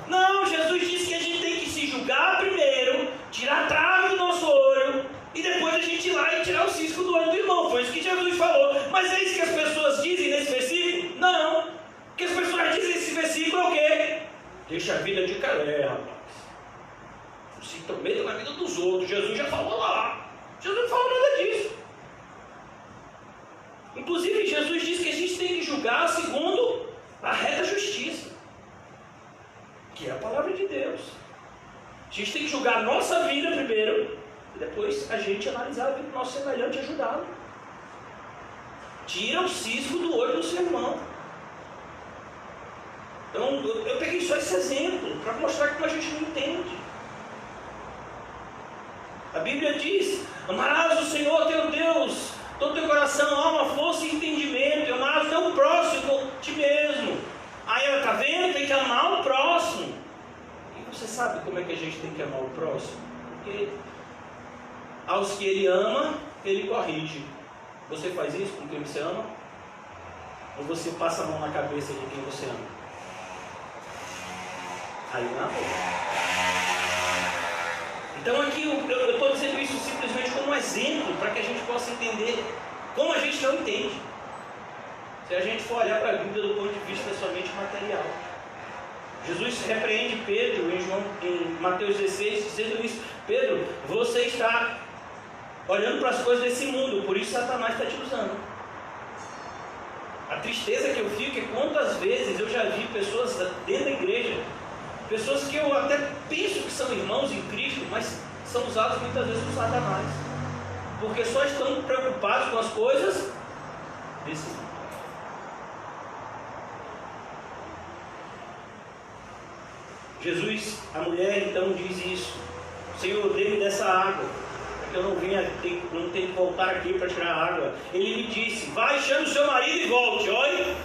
Não, Jesus disse que a gente tem que se julgar primeiro, tirar a trave do nosso olho, e depois a gente ir lá e tirar o cisco do olho do irmão. Foi isso que Jesus falou. Mas é isso que as pessoas dizem nesse versículo? Não. O que as pessoas dizem nesse versículo é o quê? Deixa a vida de calé, rapaz. Não se intrometa na vida dos outros. Jesus já falou lá. Jesus não falou nada disso. Inclusive, Jesus disse que a gente tem que julgar segundo a reta justiça, que é a palavra de Deus. A gente tem que julgar a nossa vida primeiro, e depois a gente analisar a vida do nosso semelhante e ajudá-lo. Tira o cisco do olho do seu irmão. Então, eu peguei só esse exemplo para mostrar como a gente não entende. A Bíblia diz, amarás o Senhor teu Deus, todo teu coração, alma, força e entendimento, e amarás o teu próximo, ti mesmo. Aí ela está vendo, tem que amar o próximo. E você sabe como é que a gente tem que amar o próximo? Porque aos que ele ama, ele corrige. Você faz isso com quem você ama? Ou você passa a mão na cabeça de quem você ama? Aí não é amor. Então aqui eu estou dizendo isso simplesmente como um exemplo, para que a gente possa entender como a gente não entende. Se a gente for olhar para a Bíblia do ponto de vista somente material. Jesus repreende Pedro em Mateus 16, dizendo isso: Pedro, você está olhando para as coisas desse mundo, por isso Satanás está te usando. A tristeza que eu fico é quantas vezes eu já vi pessoas dentro da igreja, pessoas que eu até penso que são irmãos em Cristo, mas são usados muitas vezes por Satanás, porque só estão preocupados com as coisas desse mundo. Jesus, a mulher então diz isso: Senhor, dê-me dessa água, para que eu não tenha que voltar aqui para tirar água. Ele lhe disse: vai, chame o seu marido e volte. Olha,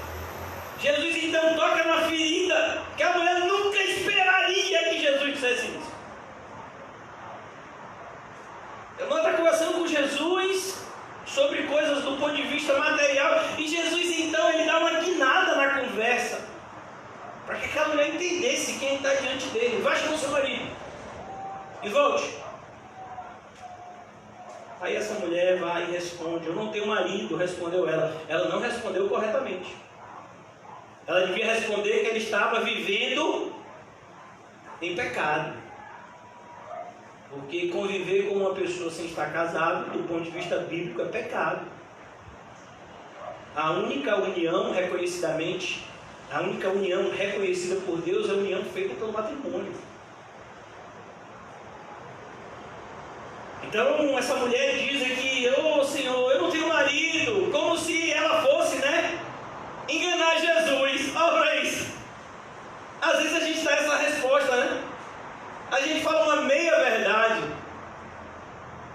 Jesus então toca na ferida que a mulher nunca esperaria que Jesus dissesse isso. Ela está conversando com Jesus sobre coisas do ponto de vista material, e Jesus então ele dá uma guinada na conversa, para que aquela mulher entendesse quem está diante dele. Vai chamar o seu marido e volte. Aí essa mulher vai e responde: eu não tenho marido, respondeu ela. Ela não respondeu corretamente. Ela devia responder que ele estava vivendo em pecado, porque conviver com uma pessoa sem estar casado, do ponto de vista bíblico, é pecado. A única união reconhecida por Deus é a união feita pelo matrimônio. Então essa mulher diz aqui: ô Senhor, eu não tenho marido, como se ela fosse, enganar Jesus. Olha para isso. Às vezes a gente dá essa resposta, a gente fala uma meia verdade.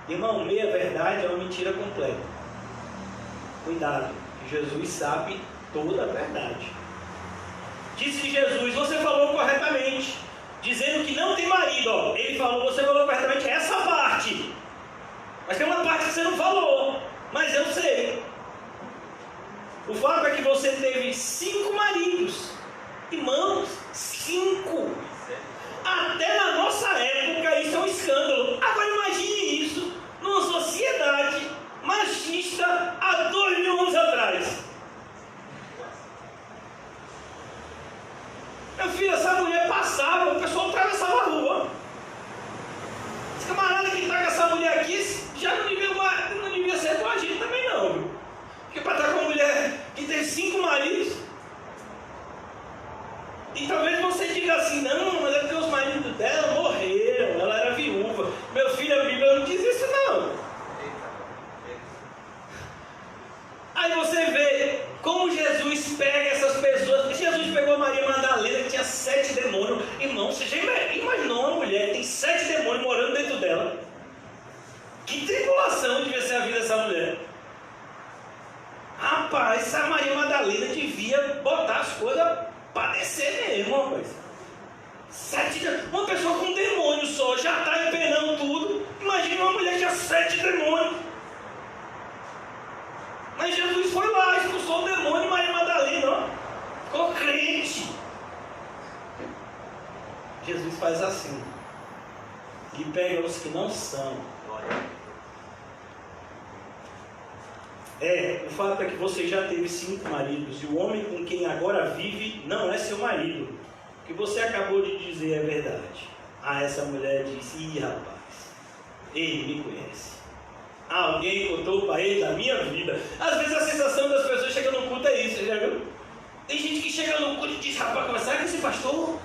Irmão, meia verdade é uma mentira completa. Cuidado, Jesus sabe toda a verdade. Disse Jesus: você falou corretamente, dizendo que não tem marido. Ele falou: você falou corretamente essa parte, mas tem uma parte que você não falou, mas eu sei. O fato é que você teve 5 maridos. Irmãos, 5. Até na nossa época isso é um escândalo. Agora imagine isso numa sociedade machista há 2000 anos atrás. Meu filho, essa mulher passava, o pessoal atravessava a rua. Esse camarada que está com essa mulher aqui já não devia ser coagido também não, viu? Porque para estar com uma mulher que tem 5 maridos, e talvez você diga assim: não, mas é porque os maridos dela morreram, ela era viúva. Meu filho, a Bíblia não diz isso não. Aí você vê como Jesus pega essas pessoas. Jesus pegou Maria Madalena, que tinha 7 demônios. Irmão, você já imaginou uma mulher que tem 7 demônios morando dentro dela? Que tribulação devia ser a vida dessa mulher. Rapaz, essa Maria Madalena devia botar as coisas para descer mesmo, rapaz. 7 demônios. Uma pessoa com demônio só já está empenando tudo. Imagina uma mulher que tinha 7 demônios. Mas Jesus foi lá, expulsou o demônio, e Maria Madalena ficou crente. Jesus faz assim: e pega os que não são. O fato é que você já teve 5 maridos, e o homem com quem agora vive não é seu marido. O que você acabou de dizer é verdade. Essa mulher disse: ih, rapaz, ele me conhece. Alguém contou para ele da minha vida. Às vezes a sensação das pessoas chegando no culto é isso, você já viu? Tem gente que chega no culto e diz: rapaz, será que esse pastor,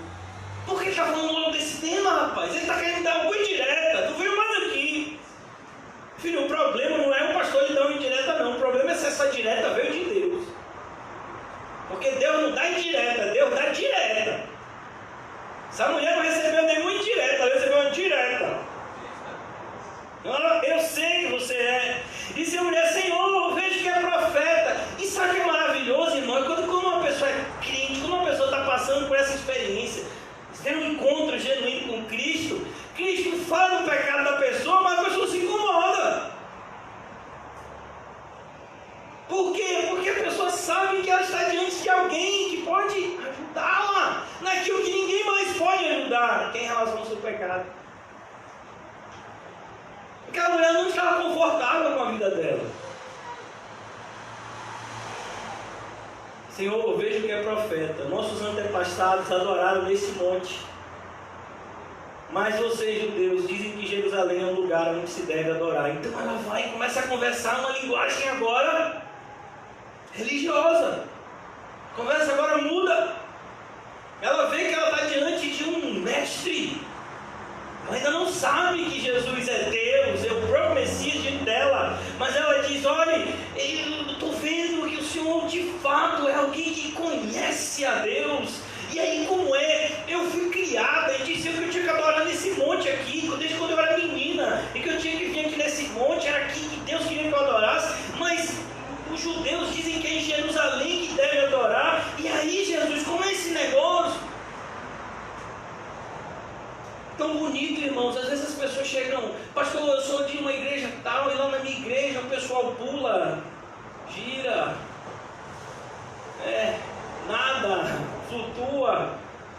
por que ele está falando logo desse tema, rapaz? Ele está querendo dar alguma indireta, tu veio mais aqui. Filho, o problema não é o pastor lhe dar uma indireta não, o problema é se essa direta veio de Deus. Porque Deus não dá indireta, Deus dá direta. Essa mulher não recebeu nenhuma indireta, ela recebeu uma direta. Eu sei que você é. E se a mulher: Senhor, eu vejo que é profeta. E sabe o que é maravilhoso, irmão? É quando uma pessoa é crente, quando uma pessoa está passando por essa experiência, tem um encontro genuíno com Cristo, Cristo fala do pecado da pessoa, mas a pessoa se incomoda. Por quê? Porque a pessoa sabe que ela está diante de alguém que pode ajudá-la naquilo que ninguém mais pode ajudar, que é em relação ao seu pecado. Aquela mulher não estava confortável com a vida dela. Senhor, eu vejo que é profeta. Nossos antepassados adoraram nesse monte. Mas vocês, judeus, dizem que Jerusalém é um lugar onde se deve adorar. Então ela vai e começa a conversar uma linguagem agora religiosa. A conversa agora muda. Ela vê que ela está diante de um mestre. Ela ainda não sabe que Jesus é Deus, é o próprio Messias diante dela. Mas ela diz, olha, eu estou vendo que o Senhor de fato é alguém que conhece a Deus. E aí como é? Eu fui criada e disse que eu tinha que adorar nesse monte aqui, desde quando eu era menina. E que eu tinha que vir aqui nesse monte, era aqui que Deus queria que eu adorasse. Mas os judeus dizem que é em Jerusalém que deve adorar. E aí, Jesus, como é esse negócio? Tão bonito, irmãos. Às vezes as pessoas chegam, pastor, eu sou de uma igreja tal, e lá na minha igreja o pessoal pula, gira, nada, flutua.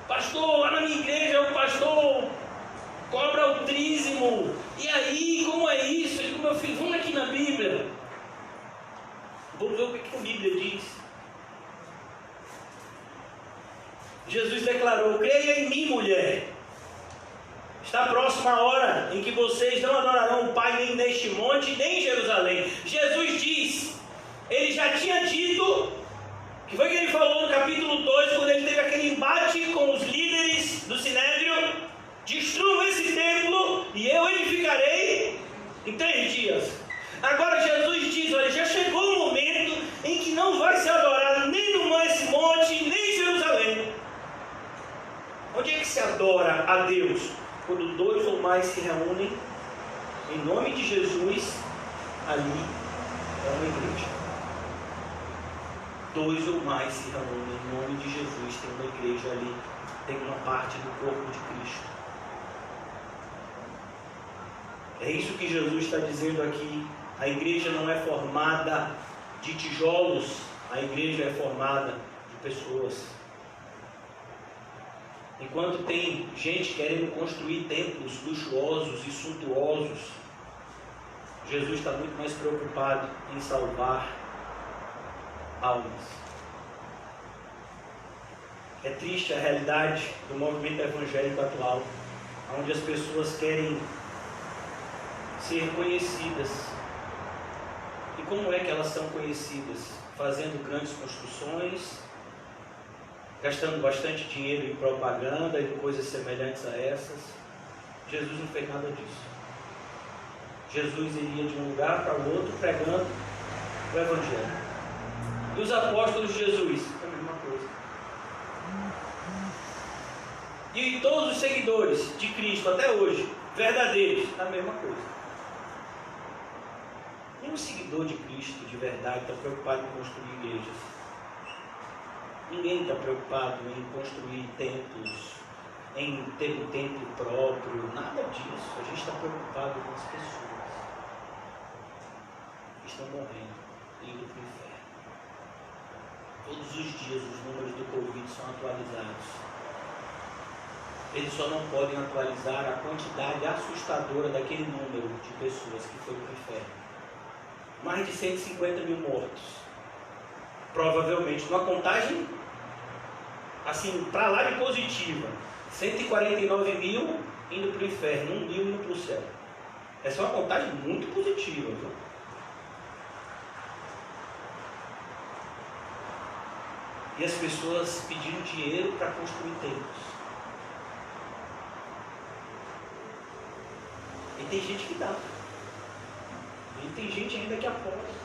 Pastor, lá na minha igreja o pastor cobra o dízimo. E aí, como é isso? Eu digo, meu filho, vamos aqui na Bíblia. Vamos ver o que a Bíblia diz. Jesus declarou, creia em mim, mulher. Está próxima a hora em que vocês não adorarão o Pai nem neste monte, nem em Jerusalém. Jesus diz, ele já tinha dito, que foi que ele falou no capítulo 2, quando ele teve aquele embate com os líderes do Sinédrio: destruam esse templo e eu edificarei em 3 dias. Agora Jesus diz, olha, já chegou o momento em que não vai ser adorado nem nesse monte, nem em Jerusalém. Onde é que se adora a Deus? Quando 2 ou mais se reúnem em nome de Jesus, ali é uma igreja. 2 ou mais se reúnem em nome de Jesus, tem uma igreja ali, tem uma parte do corpo de Cristo. É isso que Jesus está dizendo aqui. A igreja não é formada de tijolos, a igreja é formada de pessoas. Enquanto tem gente querendo construir templos luxuosos e suntuosos, Jesus está muito mais preocupado em salvar almas. É triste a realidade do movimento evangélico atual, onde as pessoas querem ser conhecidas. E como é que elas são conhecidas? Fazendo grandes construções, gastando bastante dinheiro em propaganda e coisas semelhantes a essas. Jesus não fez nada disso. Jesus iria de um lugar para o outro pregando o Evangelho. E os apóstolos de Jesus? A mesma coisa. E todos os seguidores de Cristo até hoje, verdadeiros, a mesma coisa. Nenhum seguidor de Cristo de verdade está preocupado em construir igrejas. Ninguém está preocupado em construir templos, em ter um templo próprio, nada disso. A gente está preocupado com as pessoas que estão morrendo, indo para o inferno. Todos os dias os números do Covid são atualizados. Eles só não podem atualizar a quantidade assustadora daquele número de pessoas que foram para o inferno. Mais de 150 mil mortos. Provavelmente, numa contagem assim, para lá de positiva, 149 mil indo para o inferno, 1 mil indo para o céu. Essa é uma contagem muito positiva, viu? E as pessoas pedindo dinheiro para construir templos. E tem gente que dá. E tem gente ainda que apoia.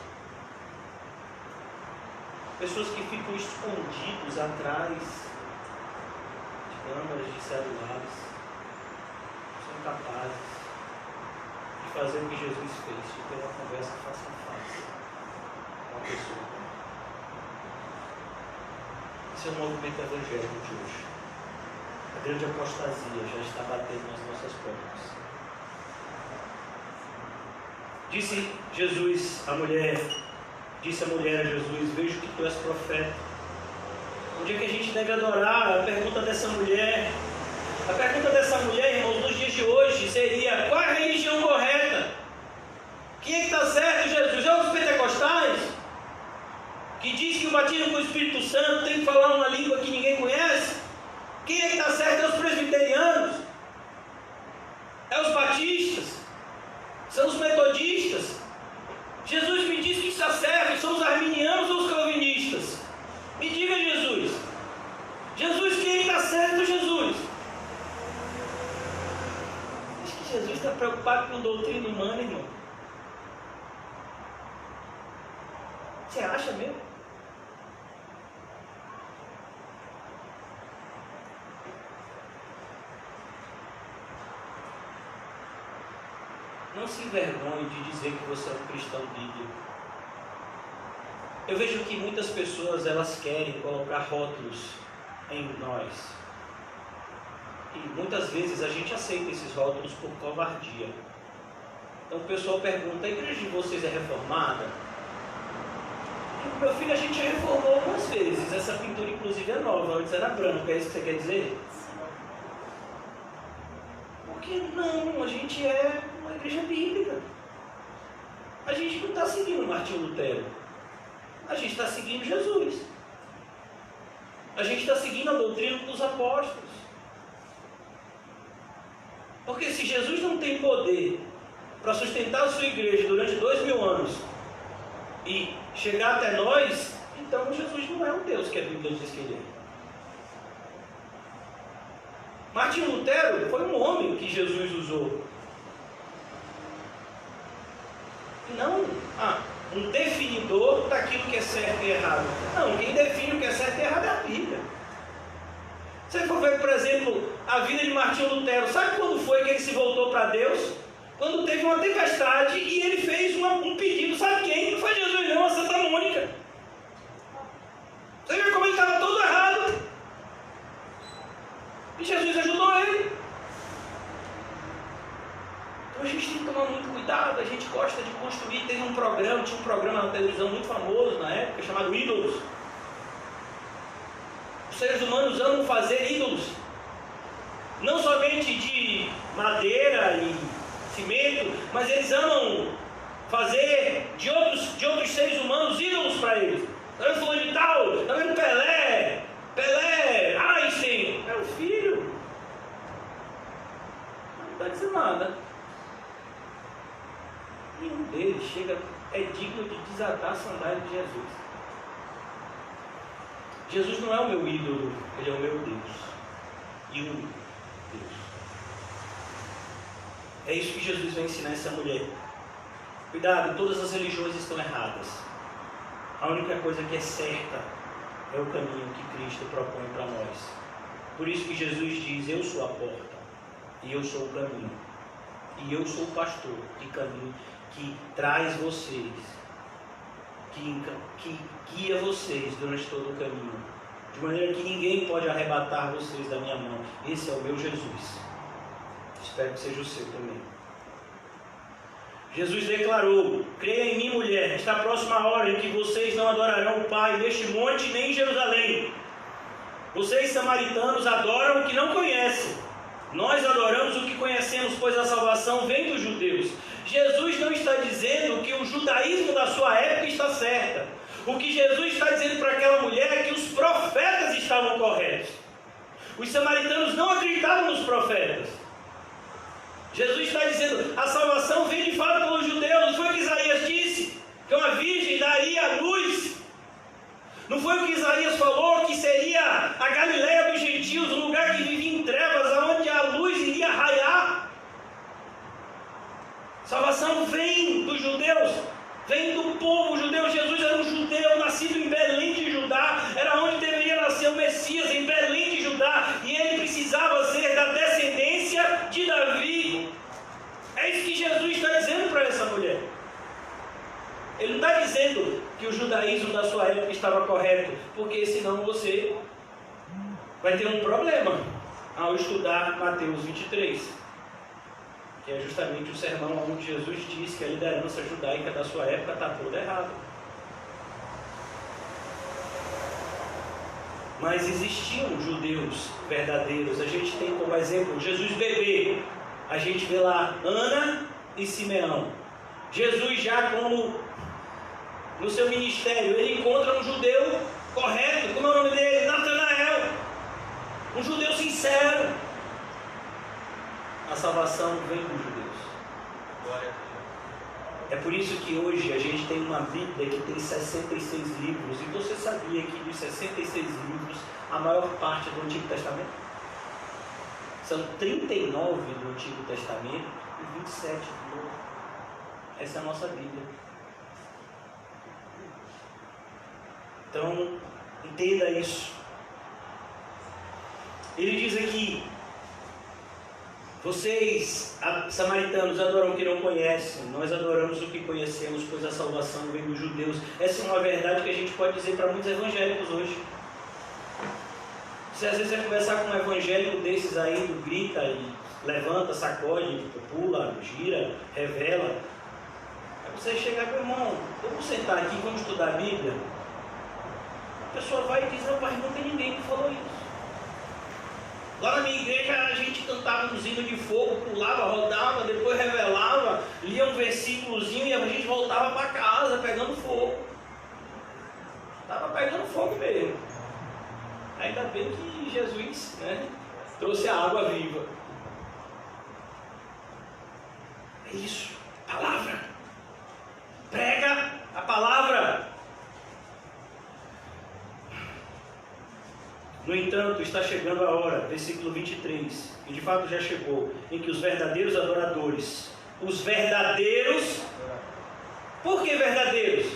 Pessoas que ficam escondidos atrás de câmeras de celulares, são capazes de fazer o que Jesus fez, de ter uma conversa face a face com a pessoa. Esse é o movimento evangélico de hoje. A grande apostasia já está batendo nas nossas portas. Disse a mulher a Jesus, vejo que tu és profeta. Onde é que a gente deve adorar? A pergunta dessa mulher, irmãos, nos dias de hoje seria: qual é a religião correta? Quem é que está certo, Jesus? É os pentecostais? Que diz que o batismo com o Espírito Santo Jesus está preocupado com doutrina humana, irmão. Você acha mesmo? Não se envergonhe de dizer que você é um cristão bíblico. Eu vejo que muitas pessoas, elas querem colocar rótulos em nós. E muitas vezes a gente aceita esses rótulos por covardia. Então o pessoal pergunta, a igreja de vocês é reformada? E, meu filho, a gente já reformou algumas vezes. Essa pintura inclusive é nova, antes era branca, é isso que você quer dizer? Porque não, a gente é uma igreja bíblica. A gente não está seguindo Martinho Lutero. A gente está seguindo Jesus. A gente está seguindo a doutrina dos apóstolos. Porque se Jesus não tem poder para sustentar a sua igreja durante 2000 anos e chegar até nós, então Jesus não é o Deus que a Bíblia diz que ele é. Martinho Lutero foi um homem que Jesus usou. E não um definidor daquilo que é certo e errado. Não, quem define o que é certo e errado é a Bíblia. Se você for ver, por exemplo, a vida de Martinho Lutero, sabe quando foi que ele se voltou para Deus? Quando teve uma tempestade e ele fez um pedido, sabe quem? Não foi Jesus não, a Santa Mônica. Você vê como ele estava todo errado. E Jesus ajudou ele. Então a gente tem que tomar muito cuidado, a gente gosta de construir, tinha um programa na televisão muito famoso na época, chamado Ídolos. Os seres humanos amam fazer ídolos, não somente de madeira e cimento, mas eles amam fazer de outros seres humanos ídolos para eles. Está vendo fulano de tal? Está vendo Pelé, Einstein? É o filho. Não está dizendo nada. Nenhum deles é digno de desatar a sandália de Jesus. Jesus não é o meu ídolo, ele é o meu Deus. E o Deus. É isso que Jesus vai ensinar essa mulher. Cuidado, todas as religiões estão erradas. A única coisa que é certa é o caminho que Cristo propõe para nós. Por isso que Jesus diz, eu sou a porta, e eu sou o caminho. E eu sou o pastor de caminho que traz vocês, que guia vocês durante todo o caminho, de maneira que ninguém pode arrebatar vocês da minha mão. Esse é o meu Jesus. Espero que seja o seu também. Jesus declarou, creia em mim, mulher, está próxima a hora em que vocês não adorarão o Pai neste monte nem em Jerusalém. Vocês samaritanos adoram o que não conhecem. Nós adoramos o que conhecemos, pois a salvação vem dos judeus. Jesus não está dizendo que o judaísmo da sua época está certo. O que Jesus está dizendo para aquela mulher é que os profetas estavam corretos. Os samaritanos não acreditavam nos profetas. Jesus está dizendo, a salvação vem de fato pelos judeus. Não foi o que Isaías disse? Que uma virgem daria a luz. Não foi o que Isaías falou, que seria a Galileia dos gentios, um lugar que vivia em trevas, onde a luz iria raiar? Salvação vem dos judeus, vem do povo judeu. Jesus era um judeu, nascido em Belém de Judá, era onde deveria nascer o Messias, em Belém de Judá, e ele precisava ser da descendência de Davi. É isso que Jesus está dizendo para essa mulher. Ele não está dizendo que o judaísmo da sua época estava correto, porque senão você vai ter um problema ao estudar Mateus 23, que é justamente o sermão onde Jesus diz que a liderança judaica da sua época está toda errada. Mas existiam judeus verdadeiros. A gente tem como exemplo Jesus bebê. A gente vê lá Ana e Simeão. Jesus já como no seu ministério, ele encontra um judeu correto. Como é o nome dele? Natanael. Um judeu sincero. A salvação vem dos judeus. Glória a Deus. É por isso que hoje a gente tem uma Bíblia que tem 66 livros. E você sabia que dos 66 livros, a maior parte é do Antigo Testamento? São 39 do Antigo Testamento e 27 do Novo. Essa é a nossa Bíblia. Então, entenda isso. Ele diz aqui: vocês, samaritanos, adoram o que não conhecem, nós adoramos o que conhecemos, pois a salvação vem dos judeus. Essa é uma verdade que a gente pode dizer para muitos evangélicos hoje. Você às vezes vai conversar com um evangélico desses aí, do grita e levanta, sacode, pula, gira, revela. Aí você chega com o irmão, vamos sentar aqui, vamos estudar a Bíblia. A pessoa vai e diz: não, pai, não tem ninguém que falou isso. Lá na minha igreja a gente cantava nos hinos de fogo, pulava, rodava, depois revelava, lia um versículozinho e a gente voltava para casa pegando fogo. Estava pegando fogo mesmo. Ainda bem que Jesus, né, trouxe a água viva. É isso, palavra. Prega a palavra. No entanto, está chegando a hora, versículo 23, e de fato já chegou, em que os verdadeiros adoradores, por que verdadeiros?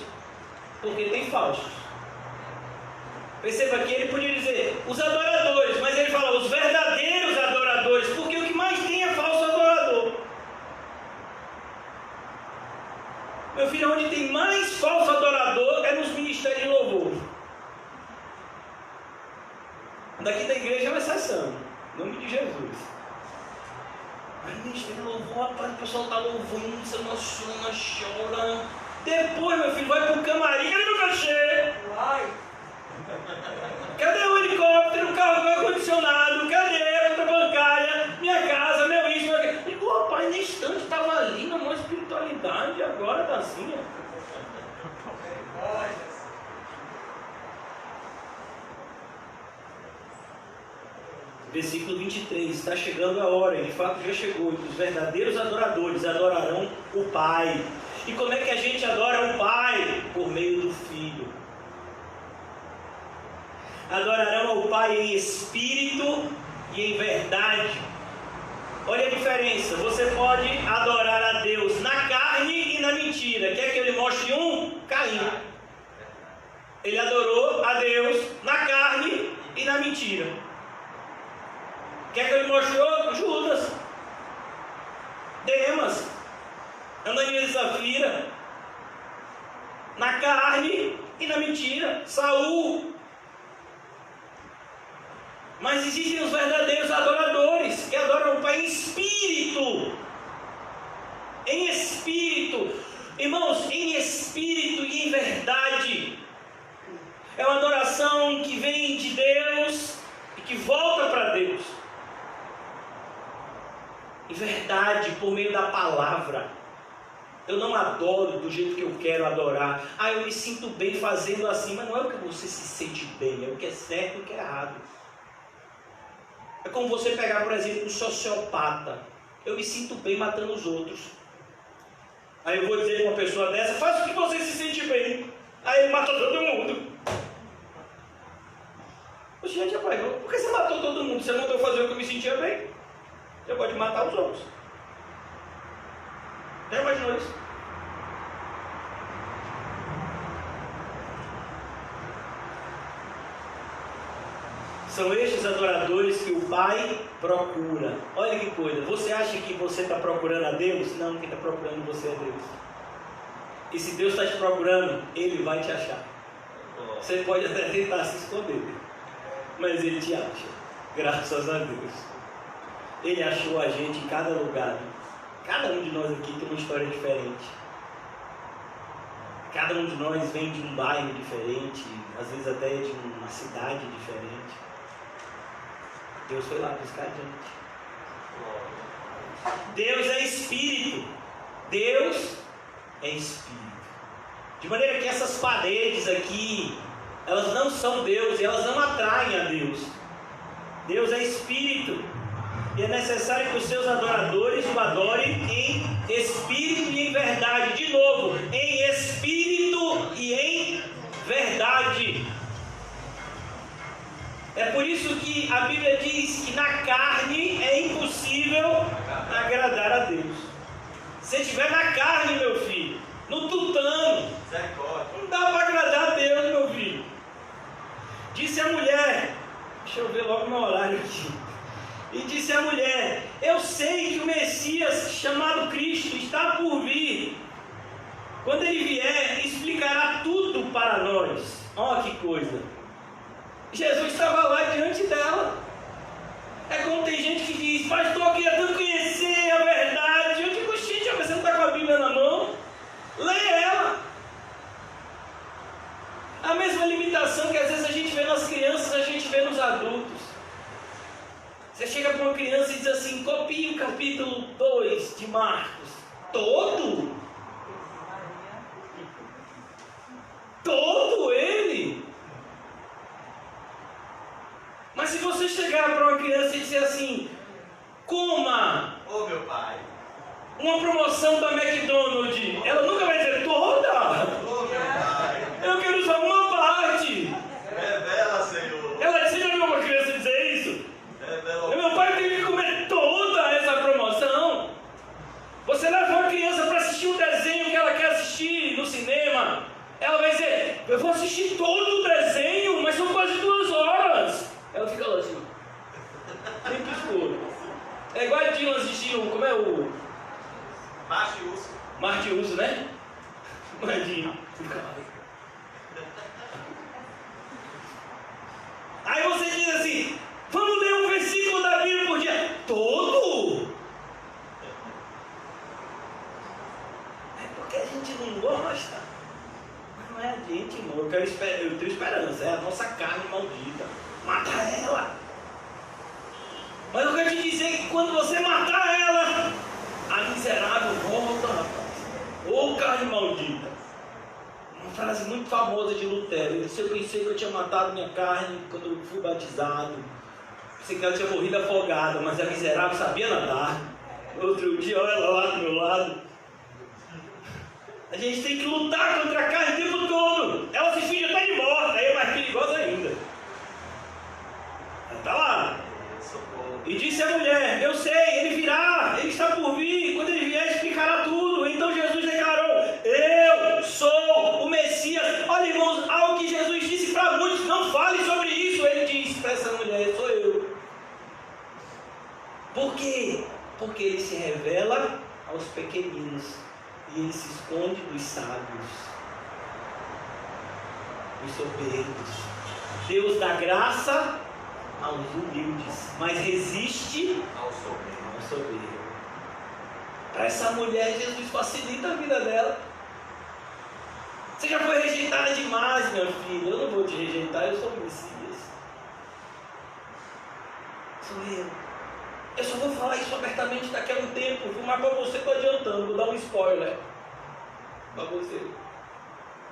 Porque tem falsos. Perceba que ele podia dizer os adoradores, mas ele fala os verdadeiros adoradores, porque o que mais tem é falso adorador. Meu filho, onde tem mais falso adorador é nos ministérios de louvor. Daqui da igreja é uma exceção, em nome de Jesus. Mas no ministério de louvor, rapaz, o pessoal está louvando, se emociona, chora. Depois, meu filho, vai para o camarim, cadê meu cachê? Cadê o helicóptero, o carro ar-condicionado? Cadê a conta bancária? Minha casa, meu isso, meu aquilo. E o rapaz, nesse instante, estava ali na maior espiritualidade, agora está assim, ó. Versículo 23, está chegando a hora, e de fato já chegou, que os verdadeiros adoradores adorarão o Pai. E como é que a gente adora o Pai? Por meio do Filho. Adorarão ao Pai em espírito e em verdade. Olha a diferença, você pode adorar a Deus na carne e na mentira. Quer que ele mostre um? Caim. Ele adorou a Deus na carne e na mentira. Quer que ele mostre outro? Judas, Demas, Ananias e Safira, na carne e na mentira, Saul. Mas existem os verdadeiros adoradores, que adoram o Pai em espírito. Em espírito. Irmãos, em espírito e em verdade. É uma adoração que vem de Deus e que volta para Deus. Em verdade, por meio da palavra. Eu não adoro do jeito que eu quero adorar. Eu me sinto bem fazendo assim, mas não é o que você se sente bem, é o que é certo e o que é errado. É como você pegar, por exemplo, um sociopata. Eu me sinto bem matando os outros. Aí eu vou dizer para uma pessoa dessa: faz o que você se sente bem. Aí ele matou todo mundo. Gente, rapaz, por que você matou todo mundo? Você mandou fazer o que eu me sentia bem. Você pode matar os outros. Já imaginou isso? São estes adoradores que o Pai procura. Olha que coisa, você acha que você está procurando a Deus? Não, quem está procurando você é Deus. E se Deus está te procurando, Ele vai te achar. Você pode até tentar se esconder, mas Ele te acha, graças a Deus. Ele achou a gente em cada lugar. Cada um de nós aqui tem uma história diferente. Cada um de nós vem de um bairro diferente, às vezes até de uma cidade diferente. Deus foi lá buscar a gente. Deus é Espírito. Deus é Espírito. De maneira que essas paredes aqui, elas não são Deus e elas não atraem a Deus. Deus é Espírito. E é necessário que os seus adoradores o adorem em espírito e em verdade. De novo, em espírito e em verdade. É por isso que a Bíblia diz que na carne é impossível agradar a Deus. Se estiver na carne, meu filho, no tutano, não dá para agradar a Deus, meu filho. Disse a mulher, deixa eu ver logo meu horário aqui. E disse a mulher: eu sei que o Messias, chamado Cristo, está por vir. Quando ele vier, explicará tudo para nós. Olha que coisa. Jesus estava lá diante dela. É como tem gente que diz: pastor, eu queria tanto conhecer a verdade. Eu digo: gente, você não está com a Bíblia na mão? Leia ela. A mesma limitação que às vezes a gente vê nas crianças, a gente vê nos adultos. Você chega para uma criança e diz assim: copie o capítulo 2 de Marcos. Todo? Todo ele? Mas se você chegar para uma criança e dizer assim: coma meu pai, uma promoção da McDonald's, ela nunca vai dizer toda. meu pai, Eu quero só uma parte. revela, Senhor. Você já viu uma criança dizer isso? Revela. Meu pai tem que comer toda essa promoção. Você leva uma criança para assistir um desenho que ela quer assistir no cinema, ela vai dizer: eu vou assistir todo o desenho, mas são quase 2 horas. Ela fica lá assim, tempo escuro. É igual a Dylan assistiu, como é o Martius, né? Imagina. Aí você diz assim: vamos ler um versículo da Bíblia por dia. Todo? É porque a gente não gosta. Mas não é a gente, irmão. Eu tenho esperança. É a nossa carne maldita. Mata ela. Mas eu quero te dizer que quando você matar ela, a miserável volta, rapaz. Ô carne maldita. Uma frase muito famosa de Lutero. Ele disse: eu pensei que eu tinha matado minha carne quando eu fui batizado. Pensei que ela tinha morrido afogada, mas a miserável sabia nadar. Outro dia, olha ela lá do meu lado. A gente tem que lutar contra a carne o tempo todo. Ela se finge até de morta, aí é mais perigosa ainda. Ela está lá. E disse a mulher: eu sei, ele virá, ele está por vir. Quando ele vier, explicará tudo. Então Jesus declarou: eu sou o Messias. Olha, irmãos, algo que Jesus disse para muitos: não fale sobre isso. Ele disse para essa mulher: sou eu. Por quê? Porque ele se revela aos pequeninos e ele se esconde dos sábios, dos soberbos. Deus dá graça aos humildes, mas resiste ao soberbo. Para essa mulher, Jesus facilita a vida dela. Você já foi rejeitada demais, meu filho. Eu não vou te rejeitar, eu sou o Messias. Sou eu. Eu só vou falar isso abertamente daqui a um tempo, mas para você estou adiantando, vou dar um spoiler para você.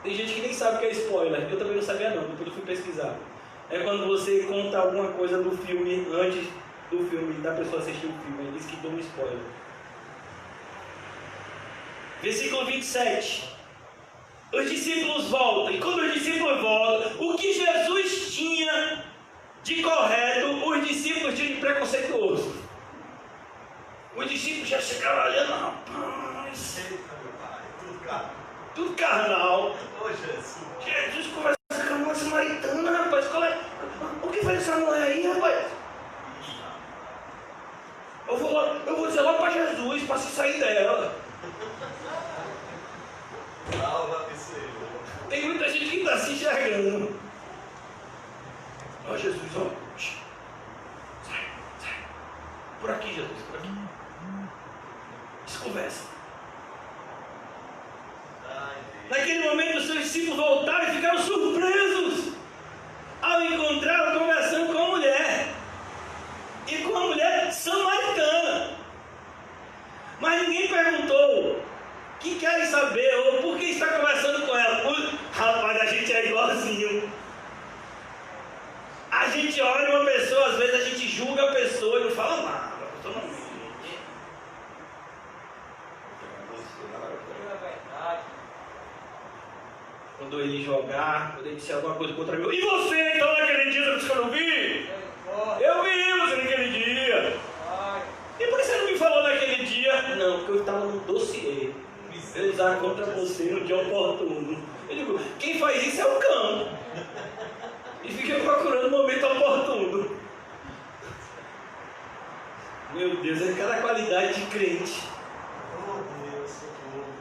Tem gente que nem sabe o que é spoiler, eu também não sabia não, depois eu fui pesquisar. É quando você conta alguma coisa do filme antes do filme, da pessoa assistir o filme, ele diz que dá um spoiler. Versículo 27. Os discípulos voltam, e quando os discípulos voltam, o que Jesus tinha de correto, os discípulos tinham de preconceituoso. Os discípulos já chegaram olhando: rapaz, tudo carnal. Jesus conversa com uma samaritana, rapaz. O que faz essa mulher aí, rapaz? Eu vou dizer logo para Jesus, para se sair dela. Tem muita gente que está se enxergando. Ó, Jesus, ó. Sai. Por aqui, Jesus, por aqui. Desconversa. Naquele momento, os seus discípulos voltaram e ficaram surpresos ao encontrá-lo conversando com a mulher. E com a mulher samaritana. Mas ninguém perguntou: o que querem saber? Ou por que está conversando com ela? Rapaz, a gente é igualzinho. A gente olha uma pessoa, às vezes a gente julga a pessoa e não fala nada. A pessoa não mente. Quando ele jogar, quando ele disser alguma coisa contra mim: e você, então, naquele dia, você não vi? não, porque eu estava no dossiê. Eu usar contra você no dia oportuno. Eu digo, quem faz isso é o cão. E fica procurando o momento oportuno. Meu Deus, é cada qualidade de crente.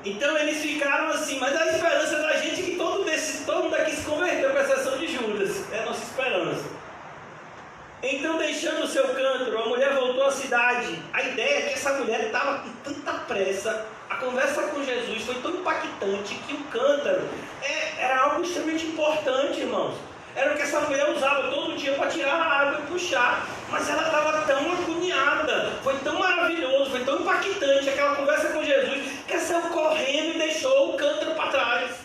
Então eles ficaram assim, mas a esperança da gente é que todo mundo aqui se converteu, com exceção de Judas. É a nossa esperança. Então, deixando o seu cântaro, a mulher voltou à cidade. A ideia é que essa mulher estava com tanta pressa. A conversa com Jesus foi tão impactante que o cântaro era algo extremamente importante, irmãos. Era o que essa mulher usava todo dia para tirar a água e puxar. Mas ela estava tão agoniada, foi tão maravilhoso, foi tão impactante aquela conversa com Jesus, que ela saiu correndo e deixou o cântaro para trás,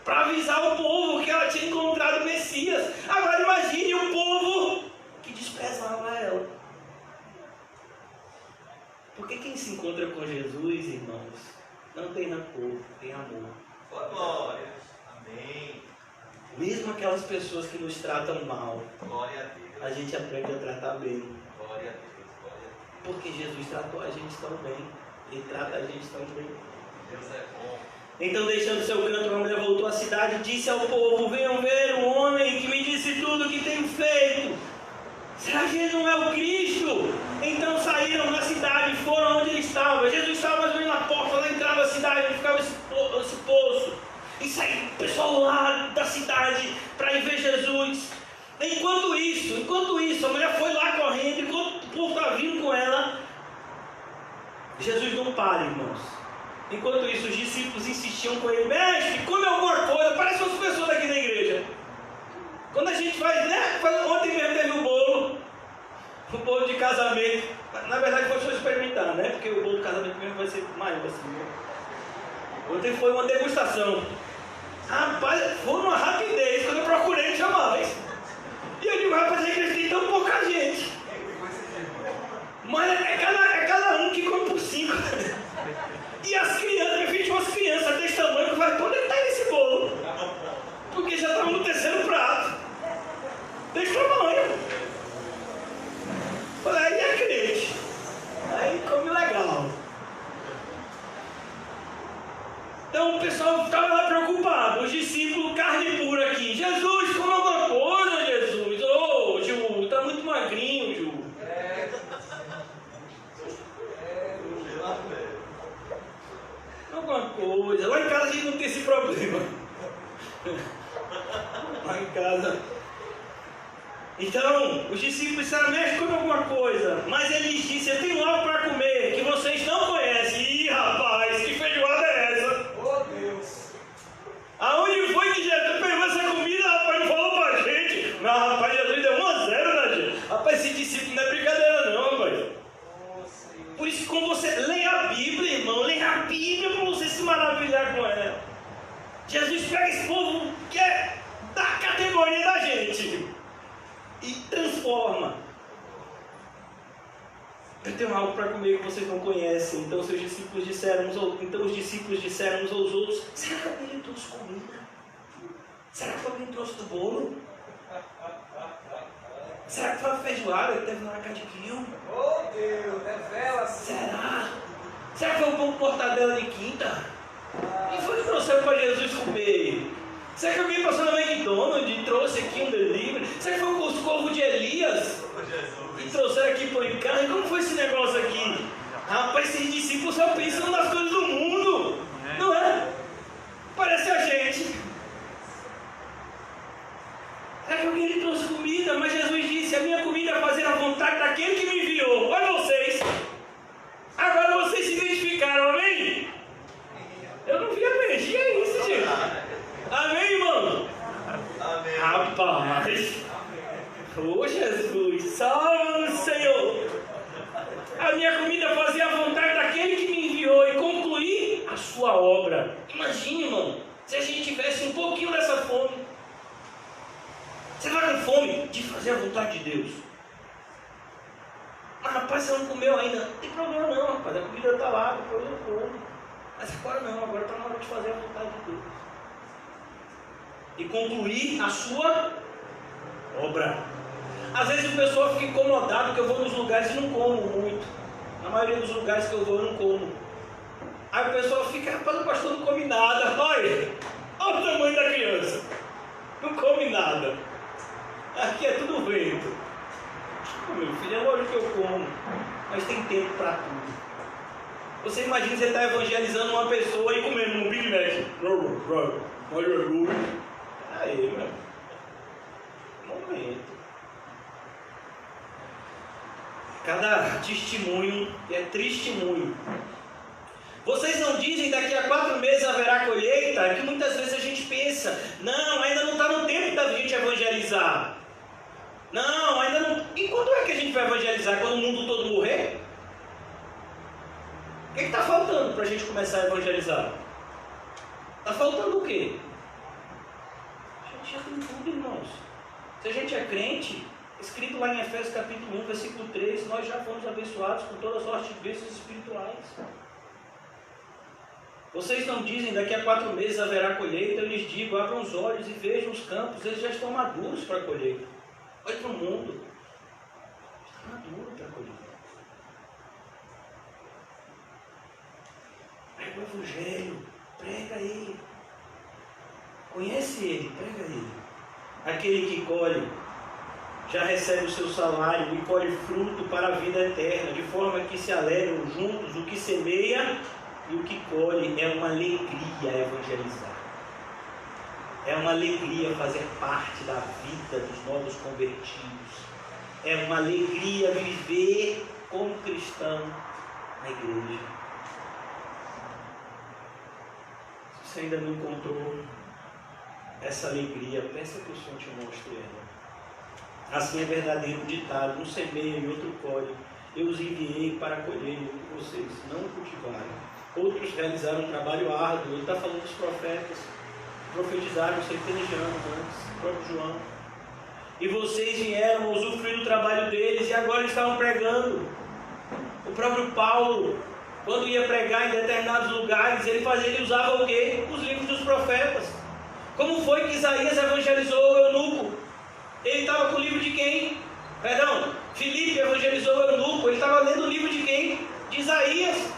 para avisar o povo que ela tinha encontrado o Messias. Agora imagine o povo que desprezava ela. Porque quem se encontra com Jesus, irmãos, não tem rancor, tem amor. Glória. Amém. Mesmo aquelas pessoas que nos tratam mal, Glória a Deus. a gente aprende a tratar bem. Glória a Deus. Glória a Deus. Porque Jesus tratou a gente tão bem. Ele trata a gente tão bem. Deus é bom. Então, deixando seu canto, a mulher voltou à cidade e disse ao povo: venham ver um homem que me disse tudo o que tenho feito. Será que ele não é o Cristo? Então saíram da cidade e foram onde ele estava. Jesus estava mais ou menos na porta, na entrada da cidade, onde ficava esse poço. E saiu o pessoal lá da cidade para ir ver Jesus. Enquanto isso, a mulher foi lá correndo, enquanto o povo estava vindo com ela, Jesus não para, irmãos. Enquanto isso, os discípulos insistiam com ele: mestre, come alguma coisa. Parece umas pessoas aqui na igreja. Quando a gente faz, né? Ontem mesmo teve um bolo de casamento. Na verdade foi só experimentar, né? Porque o bolo de casamento mesmo vai ser maior assim, né? Ontem foi uma degustação. Rapaz, foi uma rapidez. Quando eu procurei, não tinha mais. E eu digo: rapaz, a igreja tem tão pouca gente. Mas é cada um que come por 5. E as crianças, eu fiz umas crianças desse tamanho, que eu falei: onde é que está esse bolo? Porque já estava no terceiro prato. Desse tamanho. Falei: aí é crente. Aí come legal. Então o pessoal estava lá preocupado. Os discípulos, carne pura aqui: Jesus, come alguma coisa, Jesus. Ô, Ju, tá muito magrinho, Ju. Alguma coisa. Lá em casa a gente não tem esse problema. Lá em casa. Então, os discípulos disseram: mestre, come alguma coisa. Mas ele lhes disse: eu tenho algo para comer que vocês não conhecem. Ih, rapaz, que feijoada é essa? Oh, Deus! Aonde foi que Jesus pegou essa comida, rapaz? Não falou pra gente. Mas, rapaz, Jesus deu 1-0, né, gente? Rapaz, esse discípulo não é brincadeira não, rapaz. Por isso, quando você lê a Bíblia, irmão, lê a Bíblia para você se maravilhar com ela. Jesus pega esse povo que é da categoria da gente e transforma. Eu tenho algo para comer que vocês não conhecem. Então os discípulos disseram uns aos outros: será que alguém trouxe comida? Será que alguém trouxe do bolo? Será que foi a feijoada que teve na Cadiquinho? Oh, Deus, revela-se! Será que foi o pão com mortadela de quinta? Quem foi que trouxeram para Jesus comer? Será que alguém passou no McDonald's e trouxe aqui um delivery? Será que foi o coscorro de Elias? E trouxeram aqui pão e carne? Como foi esse negócio aqui? Rapaz, esses discípulos só pensam nas coisas do mundo, não é? Parece a gente. Será que alguém lhe trouxe comida? Mas Jesus disse: a minha comida é fazer a vontade daquele que me enviou. Olha vocês. Agora vocês se identificaram, amém? Eu não vi amém. E é isso, gente. Amém, irmão? Amém. Rapaz. Ô, Jesus. Salve-nos, Senhor. A minha comida é fazer a vontade daquele que me enviou e concluir a sua obra. Imagine, irmão, se a gente tivesse um pouquinho dessa fome. Você vai com fome de fazer a vontade de Deus. Mas, rapaz, você não comeu ainda. Não tem problema não, rapaz. A comida está lá, depois eu como. Mas agora não, agora está na hora de fazer a vontade de Deus. E concluir a sua obra. Às vezes o pessoal fica incomodado que eu vou nos lugares e não como muito. Na maioria dos lugares que eu vou, eu não como. Aí o pessoal fica, rapaz, o pastor não come nada. Olha o tamanho da criança. Não come nada. Aqui é tudo vento. Meu filho, é lógico que eu como. Mas tem tempo para tudo. Você imagina você estar evangelizando uma pessoa e comendo um Big Mac. Aí, meu. Momento. Cada testemunho é testemunho. Vocês não dizem daqui a 4 meses haverá colheita? É que muitas vezes a gente pensa, não, ainda não está no tempo da gente evangelizar. Não, ainda não. E quando é que a gente vai evangelizar? Quando o mundo todo morrer? O que está faltando para a gente começar a evangelizar? Está faltando o quê? A gente já tem tudo, irmãos. Se a gente é crente, escrito lá em Efésios capítulo 1, versículo 3, nós já fomos abençoados com toda sorte de bênçãos espirituais. Vocês não dizem daqui a 4 meses haverá colheita? Eu lhes digo, abram os olhos e vejam os campos, eles já estão maduros para a colheita. Olha para o mundo, está maduro para a colheita. Prega o Evangelho, prega ele. Conhece ele, prega ele. Aquele que colhe já recebe o seu salário e colhe fruto para a vida eterna, de forma que se alegram juntos o que semeia e o que colhe. É uma alegria evangelizar. É uma alegria fazer parte da vida dos novos convertidos. É uma alegria viver como cristão na igreja. Se você ainda não encontrou essa alegria, peça que o Senhor te mostre ela. Assim é verdadeiro ditado: um semeia e outro colhe. Eu os enviei para colher o que vocês não cultivaram. Outros realizaram um trabalho árduo. Ele está falando dos profetas. Profetizaram centenas de anos antes, o próprio João. E vocês vieram usufruir do trabalho deles e agora estavam pregando. O próprio Paulo, quando ia pregar em determinados lugares, ele usava o quê? Os livros dos profetas. Como foi que Isaías evangelizou o eunuco? Ele estava com o livro de quem? Perdão, Filipe evangelizou o eunuco. Ele estava lendo o livro de quem? De Isaías.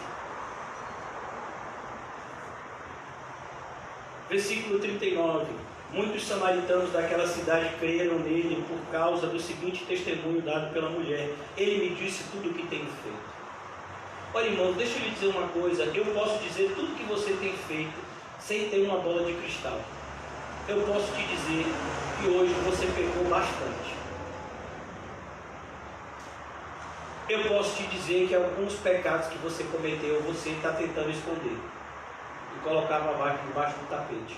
Versículo 39. Muitos samaritanos daquela cidade creram nele por causa do seguinte testemunho dado pela mulher: ele me disse tudo o que tenho feito. Olha, irmão, deixa eu lhe dizer uma coisa. Eu posso dizer tudo o que você tem feito sem ter uma bola de cristal. Eu posso te dizer que hoje você pecou bastante. Eu posso te dizer que alguns pecados que você cometeu, você está tentando esconder e colocava debaixo do tapete.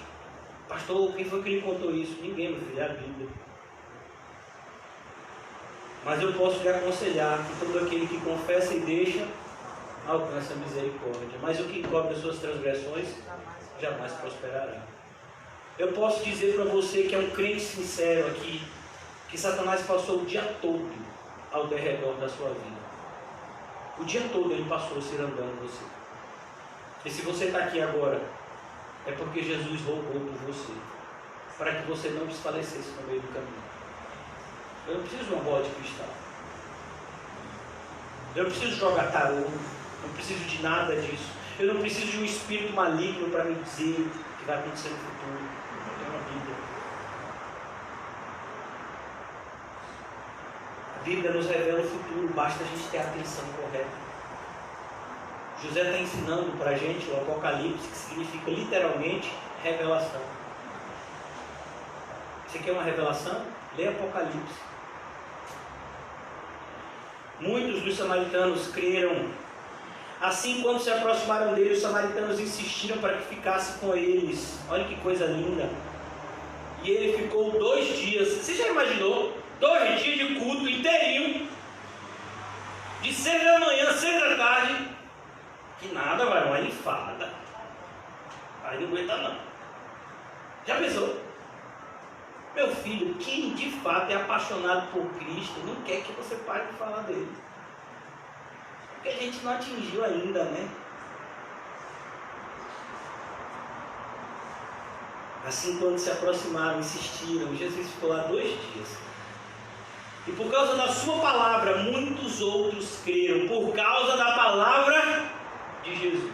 Pastor, quem foi que lhe contou isso? Ninguém, meu filho, é a Bíblia. Mas eu posso lhe aconselhar que todo aquele que confessa e deixa, alcança a misericórdia. Mas o que encobre as suas transgressões, jamais prosperará. Eu posso dizer para você que é um crente sincero aqui, que Satanás passou o dia todo ao derredor da sua vida. O dia todo ele passou cirandando você. E se você está aqui agora, é porque Jesus rogou por você, para que você não desfalecesse no meio do caminho. Eu não preciso de uma bola de cristal. Eu não preciso jogar tarô. Não preciso de nada disso. Eu não preciso de um espírito maligno para me dizer o que vai acontecer no futuro. Eu tenho uma Bíblia. A Bíblia nos revela o futuro, basta a gente ter a atenção correta. José está ensinando para a gente o Apocalipse, que significa literalmente revelação. Você quer uma revelação? Lê Apocalipse. Muitos dos samaritanos creram. Assim, quando se aproximaram dele, os samaritanos insistiram para que ficasse com eles. Olha que coisa linda. E ele ficou 2 dias. Você já imaginou? 2 dias de culto inteirinho, de 6 da manhã, 6 da tarde. Que nada, vai, uma enfada. Aí não aguenta não. Já pensou? Meu filho, quem de fato é apaixonado por Cristo, não quer que você pare de falar dele. Porque a gente não atingiu ainda, né? Assim, quando se aproximaram, insistiram, Jesus ficou lá 2 dias. E por causa da sua palavra, muitos outros creram, por causa da palavra de Jesus.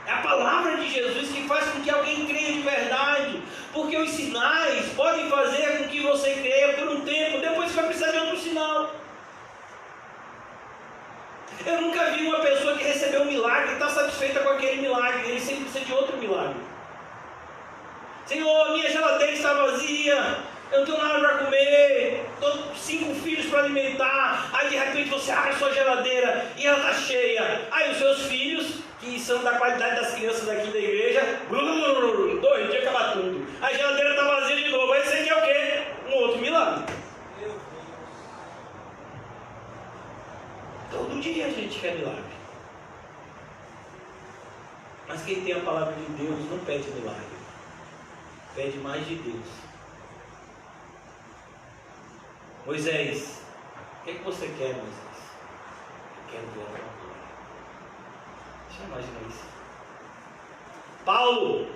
É a palavra de Jesus que faz com que alguém creia de verdade, porque os sinais podem fazer com que você creia por um tempo, depois você vai precisar de outro sinal. Eu nunca vi uma pessoa que recebeu um milagre e está satisfeita com aquele milagre, ele sempre precisa de outro milagre. Senhor, minha geladeira está vazia, eu não tenho nada para comer, estou 5 filhos para alimentar. Aí de repente você abre a sua geladeira e ela está cheia. Aí os seus filhos, que são da qualidade das crianças daqui da igreja, 2 dias acabar tudo. A geladeira está vazia de novo. Aí você quer o quê? Um outro milagre. Todo dia a gente quer milagre. Mas quem tem a palavra de Deus não pede milagre, pede mais de Deus. Moisés, o que é que você quer, Moisés? Eu quero ver a tua glória. Deixa eu imaginar isso. Paulo,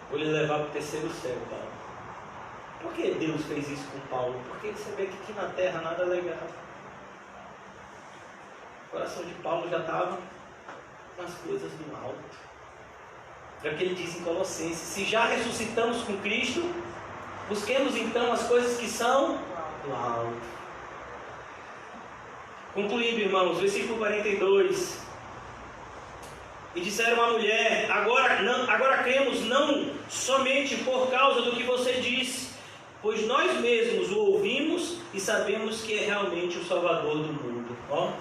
vou lhe levar para o terceiro céu, Paulo. Por que Deus fez isso com Paulo? Porque ele sabia que aqui na terra nada é legal. O coração de Paulo já estava nas coisas do alto. É o que ele diz em Colossenses: se já ressuscitamos com Cristo, busquemos então as coisas que são do alto. Concluindo, irmãos, versículo 42. E disseram à mulher: agora cremos não somente por causa do que você disse, pois nós mesmos o ouvimos e sabemos que é realmente o Salvador do mundo. Ó,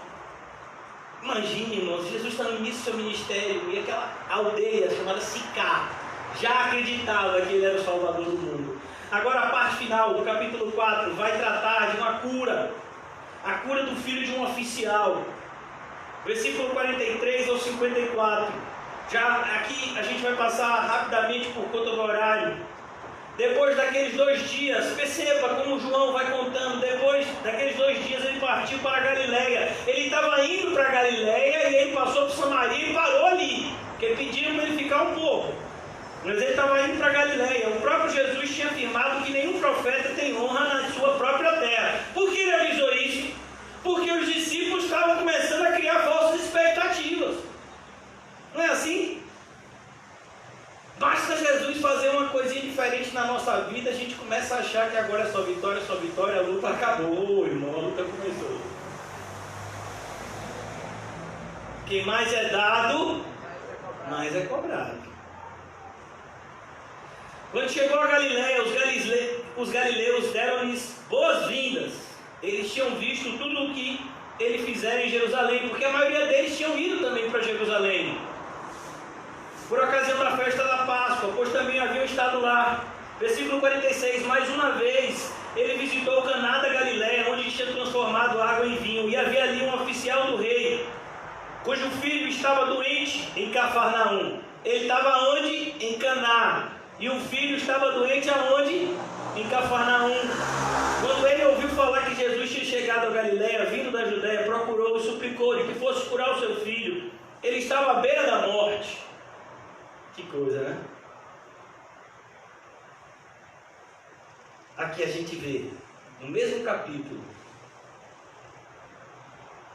imagine, irmãos, Jesus está no início do seu ministério e aquela aldeia chamada Sicá já acreditava que ele era o Salvador do mundo. Agora a parte final do capítulo 4 vai tratar de uma cura, a cura do filho de um oficial. Versículo 43 ao 54. Já aqui a gente vai passar rapidamente por conta do horário. Depois daqueles 2 dias, perceba como João vai contando, depois daqueles 2 dias ele partiu para a Galileia. Ele estava indo para a Galileia e ele passou por Samaria e parou ali, porque pediram para ele ficar um pouco. Mas ele estava indo para a Galileia. O próprio Jesus tinha afirmado que nenhum profeta tem honra na sua própria terra. Por que ele avisou isso? Porque os discípulos estavam começando a criar falsas expectativas. Não é assim? Basta Jesus fazer uma coisinha diferente na nossa vida, a gente começa a achar que agora é só vitória, a luta acabou, irmão, a luta começou. Quem mais é dado, mais é cobrado. Quando chegou a Galileia, os galileus deram-lhes boas-vindas. Eles tinham visto tudo o que ele fizera em Jerusalém, porque a maioria deles tinham ido também para Jerusalém, por ocasião da festa da Páscoa, pois também haviam estado lá. Versículo 46, mais uma vez, ele visitou Caná da Galileia, onde tinha transformado água em vinho, e havia ali um oficial do rei, cujo filho estava doente em Cafarnaum. Ele estava onde? Em Caná. E o filho estava doente aonde? Em Cafarnaum. Quando ele ouviu falar que Jesus tinha chegado a Galileia, vindo da Judéia, procurou e suplicou-lhe que fosse curar o seu filho. Ele estava à beira da morte. Que coisa, né? Aqui a gente vê, no mesmo capítulo,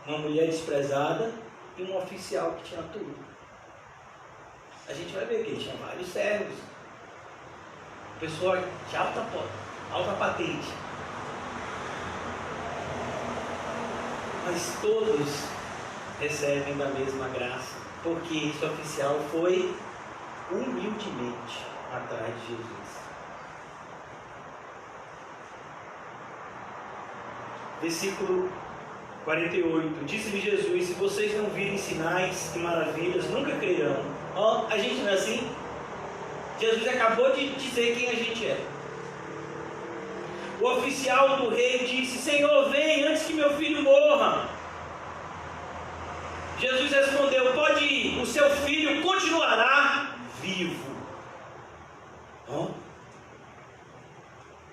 uma mulher desprezada e um oficial que tinha tudo. A gente vai ver que ele tinha vários servos, pessoa de alta patente, mas todos recebem da mesma graça, porque esse oficial foi humildemente atrás de Jesus. Versículo 48. Disse-lhe Jesus: se vocês não virem sinais e maravilhas, nunca crerão. Ó, a gente não é assim? Jesus acabou de dizer quem a gente é. O oficial do rei disse: Senhor, vem antes que meu filho morra. Jesus respondeu: pode ir, o seu filho continuará vivo. Ó,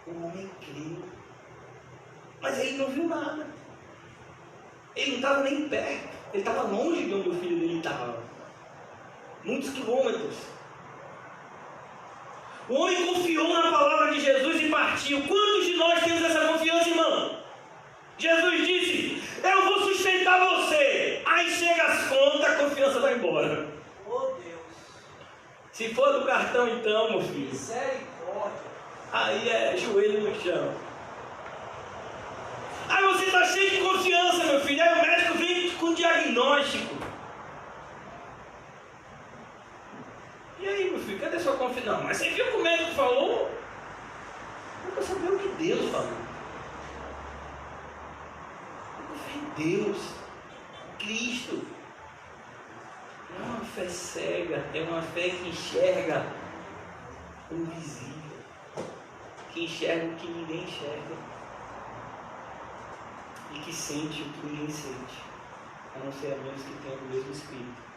o homem creu, mas ele não viu nada. Ele não estava nem perto, ele estava longe de onde o filho dele estava, muitos quilômetros. O homem confiou na palavra de Jesus e partiu. Quantos de nós temos essa confiança, irmão? Jesus disse: eu vou sustentar você. Aí chega as contas, a confiança vai embora. Oh Deus. Se for do cartão então, meu filho, Misericórdia. aí é joelho no chão. Aí você está cheio de confiança, meu filho. Aí o médico vem com diagnóstico. E aí, meu filho, cadê sua confiança? Não, mas você viu o que o médico falou? Eu quero saber o que Deus falou. Eu confio em Deus, Cristo. Não é uma fé cega, é uma fé que enxerga o invisível, que enxerga o que ninguém enxerga e que sente o que ninguém sente, a não ser a menos que tenha o mesmo Espírito.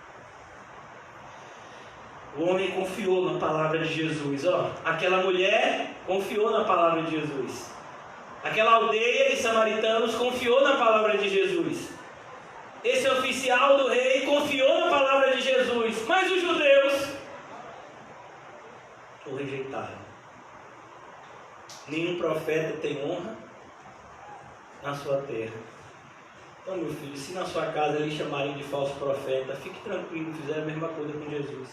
O homem confiou na palavra de Jesus. Aquela mulher confiou na palavra de Jesus. Aquela aldeia de samaritanos confiou na palavra de Jesus. Esse oficial do rei confiou na palavra de Jesus. Mas os judeus o rejeitaram. Nenhum profeta tem honra na sua terra. Então, meu filho, se na sua casa eles chamarem de falso profeta, fique tranquilo, fizeram a mesma coisa com Jesus.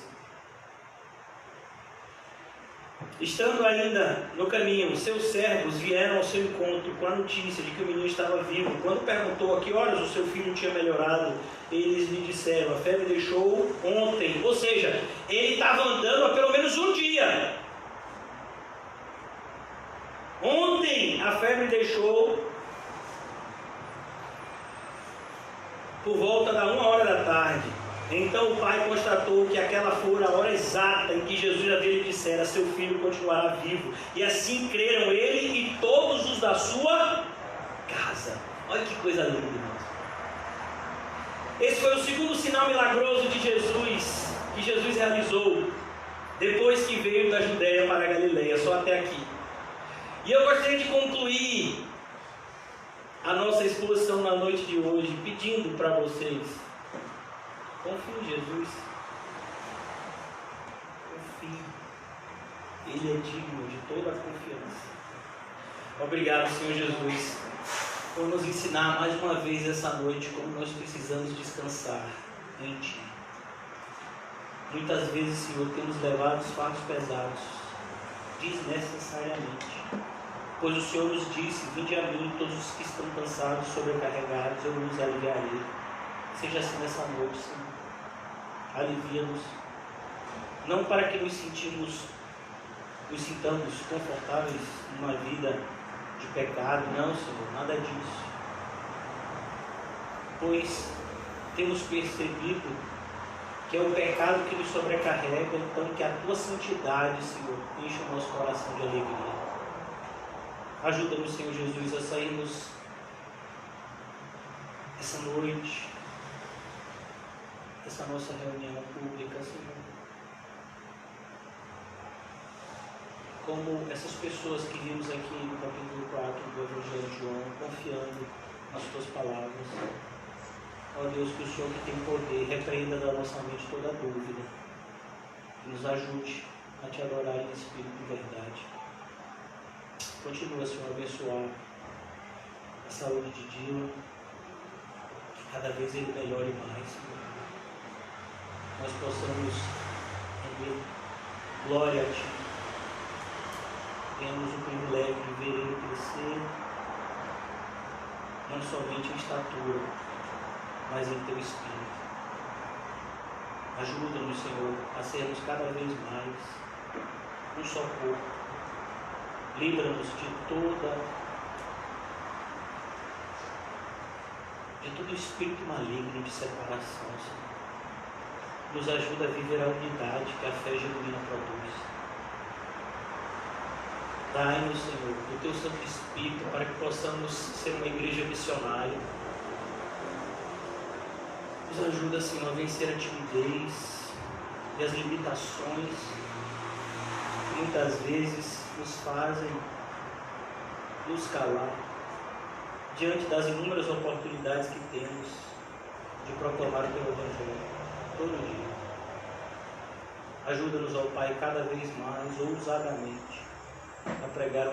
Estando ainda no caminho, seus servos vieram ao seu encontro com a notícia de que o menino estava vivo. Quando perguntou a que horas o seu filho tinha melhorado, eles lhe disseram: a febre deixou ontem. Ou seja, ele estava andando há pelo menos um dia. Ontem a febre deixou por volta da 1h da tarde. Então o pai constatou que aquela fora a hora exata em que Jesus havia lhe dissera: seu filho continuará vivo. E assim creram ele e todos os da sua casa. Olha que coisa linda, irmãos. Esse foi o segundo sinal milagroso de Jesus, que Jesus realizou depois que veio da Judéia para a Galileia, só até aqui. E eu gostaria de concluir a nossa exposição na noite de hoje pedindo para vocês: confie em Jesus. Confie. Ele é digno de toda a confiança. Obrigado, Senhor Jesus, por nos ensinar mais uma vez essa noite como nós precisamos descansar em Ti. Muitas vezes, Senhor, temos levado os fardos pesados desnecessariamente, pois o Senhor nos disse: vinde a mim todos os que estão cansados, sobrecarregados, eu vos aliviarei. Seja assim nessa noite, Senhor. Alivia-nos, não para que nos sintamos confortáveis numa vida de pecado, não, Senhor, nada disso, pois temos percebido que é o pecado que nos sobrecarrega. Então que a Tua santidade, Senhor, enche o nosso coração de alegria. Ajuda-nos, Senhor Jesus, a sairmos essa noite, essa nossa reunião pública, Senhor, como essas pessoas que vimos aqui no capítulo 4 do Evangelho de João, confiando nas Tuas palavras. Ó Deus, que o Senhor, que tem poder, repreenda da nossa mente toda dúvida e nos ajude a Te adorar em espírito e verdade. Continua, Senhor, a abençoar a saúde de Dylan, que cada vez ele melhore mais, Senhor. Nós possamos render glória a Ti. Temos o privilégio de ver ele crescer, não somente em estatura, mas em Teu Espírito. Ajuda-nos, Senhor, a sermos cada vez mais um só corpo. Livra-nos de todo espírito maligno de separação, Senhor. Nos ajuda a viver a unidade que a fé genuína produz. Dai-nos, Senhor, o Teu Santo Espírito para que possamos ser uma igreja missionária. Nos ajuda, Senhor, a vencer a timidez e as limitações que muitas vezes nos fazem nos calar diante das inúmeras oportunidades que temos de proclamar o Teu Evangelho todo dia. Ajuda-nos, ó Pai, cada vez mais ousadamente a pregar